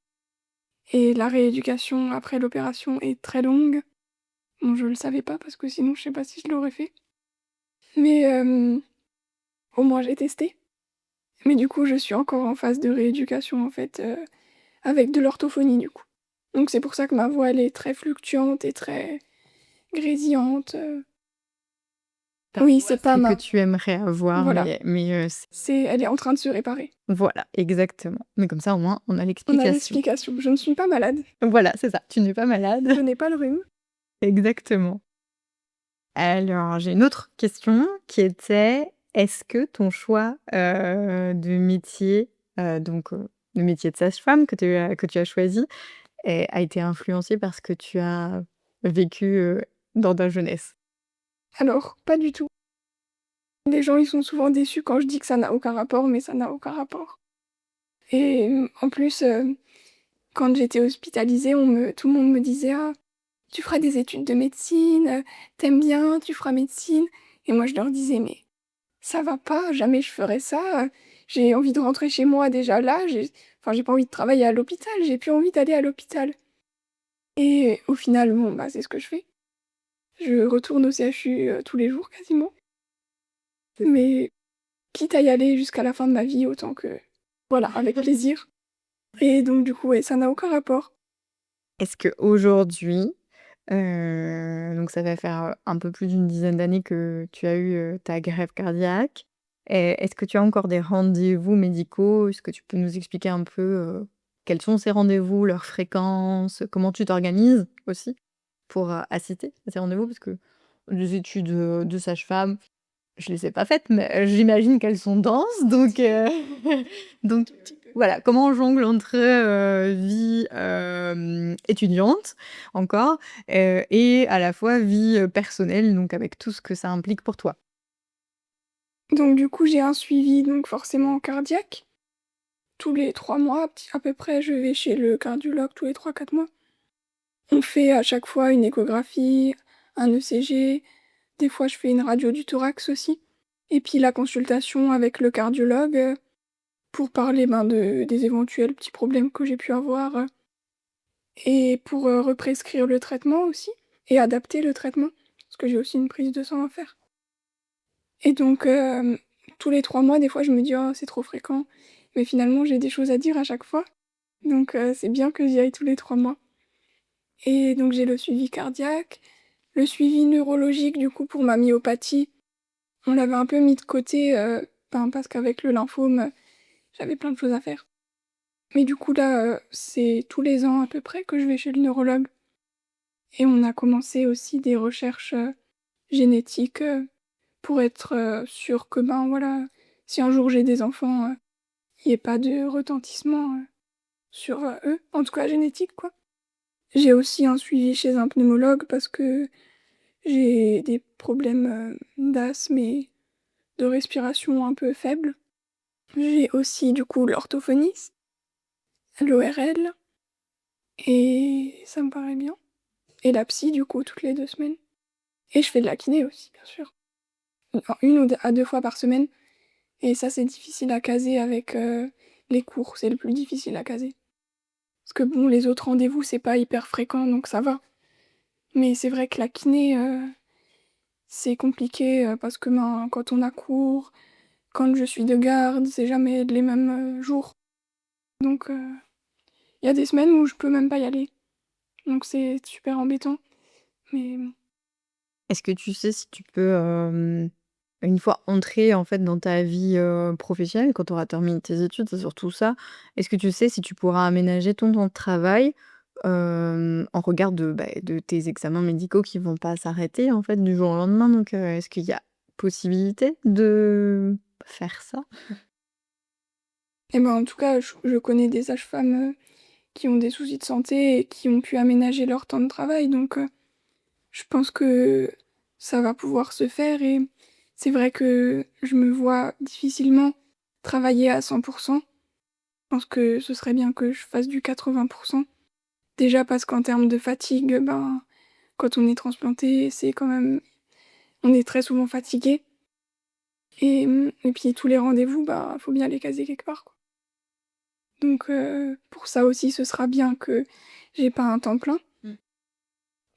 Et la rééducation après l'opération est très longue. Bon, je le savais pas parce que sinon, je sais pas si je l'aurais fait. Mais au moins, j'ai testé. Mais du coup, je suis encore en phase de rééducation en fait, avec de l'orthophonie du coup. Donc c'est pour ça que ma voix elle est très fluctuante et très grésillante. Oui, c'est pas Celle que ma tu aimerais avoir, voilà, mais elle est en train de se réparer. voilà, exactement. Mais comme ça, au moins, on a On a l'explication. l'explication. Je ne suis pas malade, Voilà, c'est ça. Tu n'es pas malade. je n'ai pas le rhume. Exactement. Alors, j'ai une autre question qui était: est-ce que ton choix, de métier, le métier de sage-femme que tu as choisi, a été influencé par ce que tu as vécu, dans ta jeunesse? Alors, pas du tout. Les gens, ils sont souvent déçus quand je dis que ça n'a aucun rapport, mais ça n'a aucun rapport. Et en plus, quand j'étais hospitalisée, tout le monde me disait: «Ah, tu feras des études de médecine, tu bien, tu feras médecine». Et moi, je leur disais: «Mais ça va pas, jamais je ferais ça, j'ai envie de rentrer chez moi déjà là, j'ai pas envie de travailler à l'hôpital, j'ai plus envie d'aller à l'hôpital». Et au final, bon, bah, c'est ce que je fais. Je retourne au CHU, tous les jours quasiment. Mais quitte à y aller jusqu'à la fin de ma vie, autant que voilà, avec plaisir. Et donc du coup, ouais, ça n'a aucun rapport. Est-ce qu'aujourd'hui, donc ça va faire, un peu plus d'une dizaine d'années que tu as eu, ta greffe cardiaque. Et est-ce que tu as encore des rendez-vous médicaux? Est-ce que tu peux nous expliquer un peu, quels sont ces rendez-vous, leur fréquence, comment tu t'organises aussi pour, assister à ces rendez-vous? Parce que les études, de sage-femme, je les ai pas faites, mais, j'imagine qu'elles sont denses donc voilà, comment on jongle entre, vie, étudiante encore, et à la fois vie, personnelle, donc avec tout ce que ça implique pour toi? Donc du coup, j'ai un suivi donc forcément cardiaque. Tous les 3 mois, à peu près, je vais chez le cardiologue tous les 3-4 mois. On fait à chaque fois une échographie, un ECG, des fois je fais une radio du thorax aussi. Et puis la consultation avec le cardiologue, pour parler, ben, des éventuels petits problèmes que j'ai pu avoir, et pour, represcrire le traitement aussi et adapter le traitement, parce que j'ai aussi une prise de sang à faire. Et donc tous les 3 mois, des fois, je me dis: «Oh, c'est trop fréquent», mais finalement, j'ai des choses à dire à chaque fois, donc c'est bien que j'y aille tous les 3 mois. Et donc j'ai le suivi cardiaque, le suivi neurologique, du coup, pour ma myopathie. On l'avait un peu mis de côté, ben, parce qu'avec le lymphome, j'avais plein de choses à faire. Mais du coup, là, c'est tous les ans à peu près que je vais chez le neurologue et on a commencé aussi des recherches, génétiques, pour être, sûr que, ben, voilà, si un jour j'ai des enfants, il y ait pas de retentissement, sur eux, en tout cas génétique, quoi. J'ai aussi un suivi chez un pneumologue parce que j'ai des problèmes d'asthme et de respiration un peu faible. J'ai aussi du coup l'orthophoniste, l'ORL, et ça me paraît bien. Et la psy du coup toutes les 2 semaines. Et je fais de la kiné aussi, bien sûr. Une ou à 2 fois par semaine. Et ça c'est difficile à caser avec les cours, c'est le plus difficile à caser. Parce que bon, les autres rendez-vous c'est pas hyper fréquent donc ça va. Mais c'est vrai que la kiné, c'est compliqué parce que quand on a cours, quand je suis de garde, c'est jamais les mêmes jours. Donc il y a des semaines où je peux même pas y aller. Donc c'est super embêtant. Mais bon. Est-ce que tu sais si tu peux, une fois entré en fait dans ta vie, professionnelle, quand tu auras terminé tes études, c'est surtout ça. Est-ce que tu sais si tu pourras aménager ton temps de travail, en regard de tes examens médicaux qui vont pas s'arrêter en fait du jour au lendemain? Donc, est-ce qu'il y a possibilité de faire ça? Et ben, en tout cas, je connais des sages-femmes qui ont des soucis de santé et qui ont pu aménager leur temps de travail. Donc je pense que ça va pouvoir se faire. Et c'est vrai que je me vois difficilement travailler à 100%. Je pense que ce serait bien que je fasse du 80%. Déjà parce qu'en termes de fatigue, ben, quand on est transplanté, c'est quand même... On est très souvent fatigué. Et puis tous les rendez-vous, bah, faut bien les caser quelque part, quoi. Donc pour ça aussi, ce sera bien que j'ai pas un temps plein. Mmh.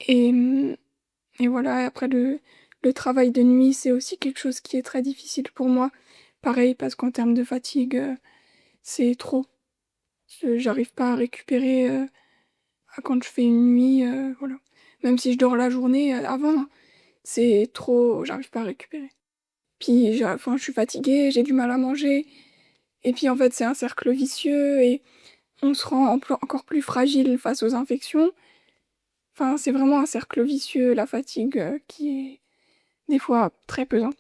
Et et voilà, après le travail de nuit, c'est aussi quelque chose qui est très difficile pour moi. Pareil, parce qu'en termes de fatigue, c'est trop. J'arrive pas à récupérer, quand je fais une nuit, voilà. Même si je dors la journée, avant, c'est trop, j'arrive pas à récupérer. Puis enfin, je suis fatiguée, j'ai du mal à manger et puis en fait, c'est un cercle vicieux et on se rend encore plus fragile face aux infections. Enfin, c'est vraiment un cercle vicieux, la fatigue, qui est des fois très pesant.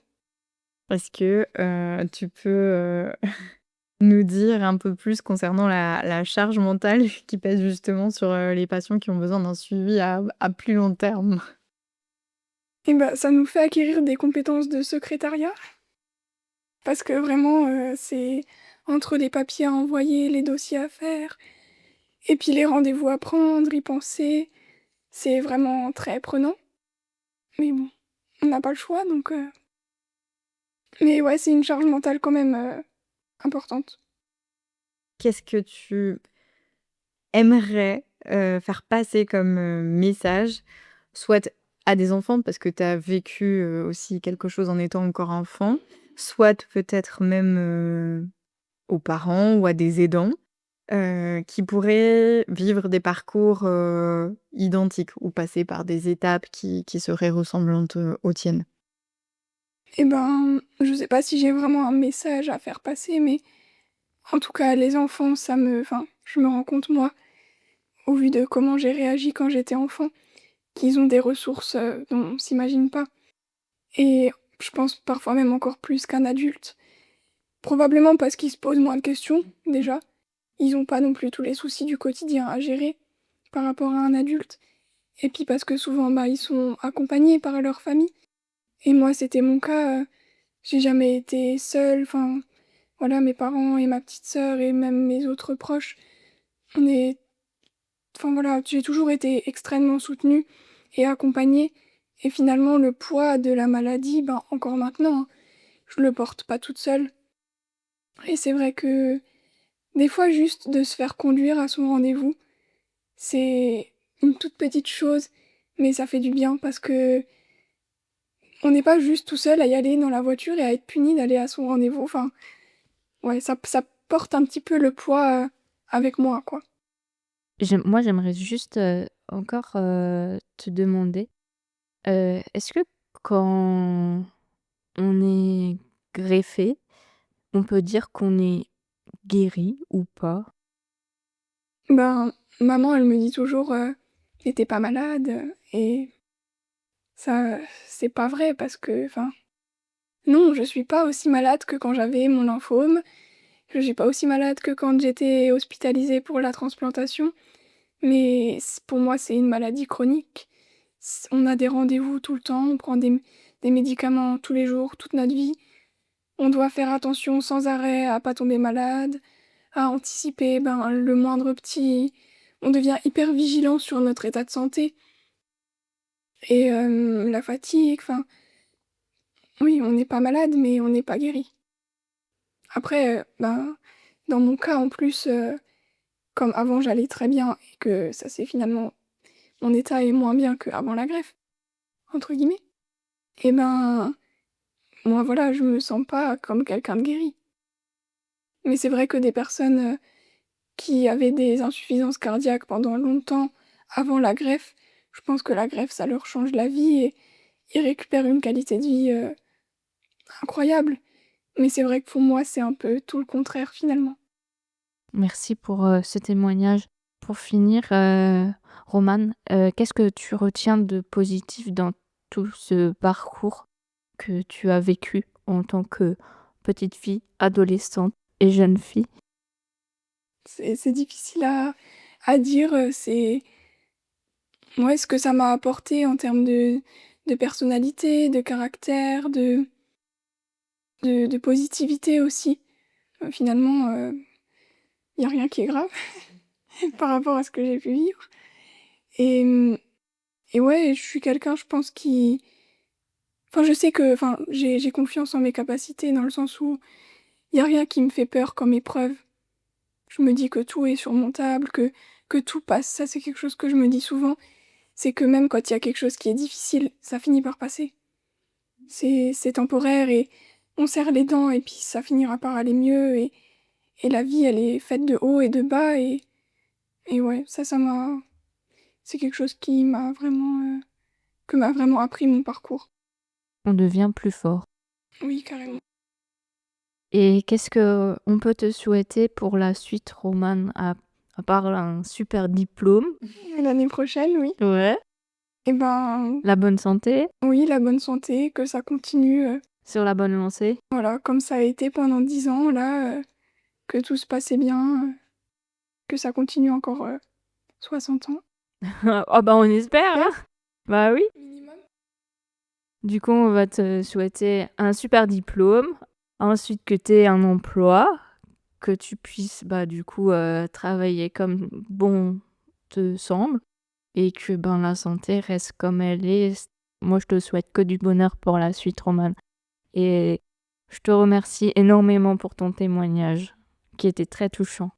Est-ce que, tu peux, nous dire un peu plus concernant la charge mentale qui pèse justement sur, les patients qui ont besoin d'un suivi à plus long terme? Et bah, ça nous fait acquérir des compétences de secrétariat parce que vraiment, c'est entre les papiers à envoyer, les dossiers à faire et puis les rendez-vous à prendre, y penser, c'est vraiment très prenant. Mais bon, on n'a pas le choix donc mais ouais, c'est une charge mentale quand même, importante. Qu'est-ce que tu aimerais, faire passer comme, message, soit à des enfants parce que tu as vécu, aussi quelque chose en étant encore enfant, soit peut-être même, aux parents ou à des aidants, qui pourraient vivre des parcours, identiques ou passer par des étapes qui seraient ressemblantes, aux tiennes? Et ben, je sais pas si j'ai vraiment un message à faire passer, mais en tout cas, les enfants, enfin, je me rends compte, moi, au vu de comment j'ai réagi quand j'étais enfant, qu'ils ont des ressources dont on s'imagine pas. Et je pense parfois même encore plus qu'un adulte. Probablement parce qu'ils se posent moins de questions, déjà. Ils ont pas non plus tous les soucis du quotidien à gérer par rapport à un adulte. Et puis parce que souvent, bah, ils sont accompagnés par leur famille. Et moi, c'était mon cas. J'ai jamais été seule. Enfin, voilà, mes parents et ma petite sœur et même mes autres proches, on est... Enfin voilà, j'ai toujours été extrêmement soutenue et accompagnée. Et finalement, le poids de la maladie, ben encore maintenant, hein, je le porte pas toute seule. Et c'est vrai que des fois, juste de se faire conduire à son rendez-vous, c'est une toute petite chose, mais ça fait du bien parce que on n'est pas juste tout seul à y aller dans la voiture et à être puni d'aller à son rendez-vous. Enfin, ouais, ça porte un petit peu le poids avec moi, quoi. Moi, j'aimerais juste, encore, te demander, est-ce que quand on est greffé, on peut dire qu'on est guéri ou pas? Ben, maman, elle me dit toujours «Tu pas malade» et ça, c'est pas vrai parce que, enfin, non, je suis pas aussi malade que quand j'avais mon lymphome Je suis pas aussi malade que quand j'étais hospitalisée pour la transplantation, mais pour moi, c'est une maladie chronique. On a des rendez-vous tout le temps, on prend des médicaments tous les jours, toute notre vie. On doit faire attention sans arrêt à pas tomber malade, à anticiper le moindre petit. On devient hyper vigilant sur notre état de santé. Et la fatigue, oui, on n'est pas malade, mais on n'est pas guéri. Après, dans mon cas, en plus, comme avant j'allais très bien et que ça c'est finalement mon état est moins bien qu'avant la greffe, entre guillemets, et moi voilà, je me sens pas comme quelqu'un de guéri. Mais c'est vrai que des personnes qui avaient des insuffisances cardiaques pendant longtemps avant la greffe, je pense que la greffe ça leur change la vie et ils récupèrent une qualité de vie incroyable. Mais c'est vrai que pour moi c'est un peu tout le contraire finalement. Merci pour ce témoignage. Pour finir, Romane, qu'est-ce que tu retiens de positif dans tout ce parcours que tu as vécu en tant que petite fille, adolescente et jeune fille? C'est difficile à dire, c'est ouais, ce que ça m'a apporté en termes de personnalité, de caractère, de positivité aussi. Finalement, y a rien qui est grave par rapport à ce que j'ai pu vivre et et ouais, je suis quelqu'un, je pense, je sais que j'ai confiance en mes capacités dans le sens où y a rien qui me fait peur comme épreuve. Je me dis que tout est surmontable, que tout passe. Ça, c'est quelque chose que je me dis souvent. C'est que même quand il y a quelque chose qui est difficile, ça finit par passer. C'est temporaire et on serre les dents et puis ça finira par aller mieux et la vie, elle est faite de hauts et de bas et ouais, c'est quelque chose qui m'a vraiment, que m'a vraiment appris mon parcours. On devient plus fort. Oui, carrément. Et qu'est-ce que on peut te souhaiter pour la suite, Romane, à part un super diplôme? L'année prochaine, oui. Ouais. Et La bonne santé, oui, la bonne santé, que ça continue, sur la bonne lancée. voilà, comme ça a été pendant 10 ans, là, que tout se passait bien, que ça continue encore 60 ans. Oh bah on espère, hein. Bah oui. Minimum. Du coup, on va te souhaiter un super diplôme, ensuite que tu aies un emploi, que tu puisses du coup travailler comme bon te semble et que la santé reste comme elle est. Moi, je te souhaite que du bonheur pour la suite, Romane. Et je te remercie énormément pour ton témoignage qui était très touchant.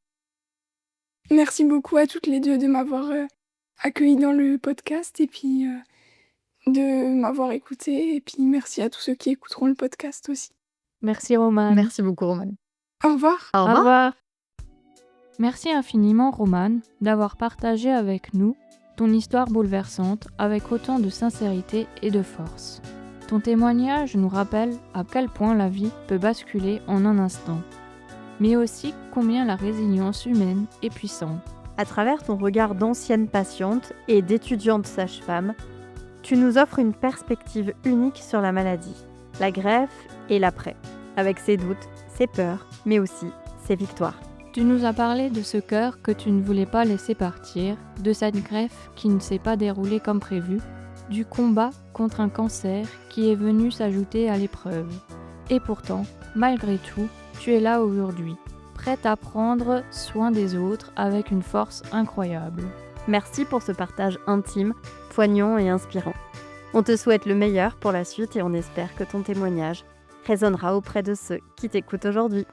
Merci beaucoup à toutes les deux de m'avoir accueillie dans le podcast et puis de m'avoir écoutée. Et puis merci à tous ceux qui écouteront le podcast aussi. Merci, Romane. Merci beaucoup, Romane. Au revoir. Au Au revoir. revoir. Merci infiniment, Romane, d'avoir partagé avec nous ton histoire bouleversante avec autant de sincérité et de force. Ton témoignage nous rappelle à quel point la vie peut basculer en un instant, mais aussi combien la résilience humaine est puissante. À travers ton regard d'ancienne patiente et d'étudiante sage-femme, tu nous offres une perspective unique sur la maladie, la greffe et l'après, avec ses doutes, ses peurs, mais aussi ses victoires. Tu nous as parlé de ce cœur que tu ne voulais pas laisser partir, de cette greffe qui ne s'est pas déroulée comme prévu, du combat contre un cancer qui est venu s'ajouter à l'épreuve. Et pourtant, malgré tout, tu es là aujourd'hui, prête à prendre soin des autres avec une force incroyable. Merci pour ce partage intime, poignant et inspirant. On te souhaite le meilleur pour la suite et on espère que ton témoignage résonnera auprès de ceux qui t'écoutent aujourd'hui.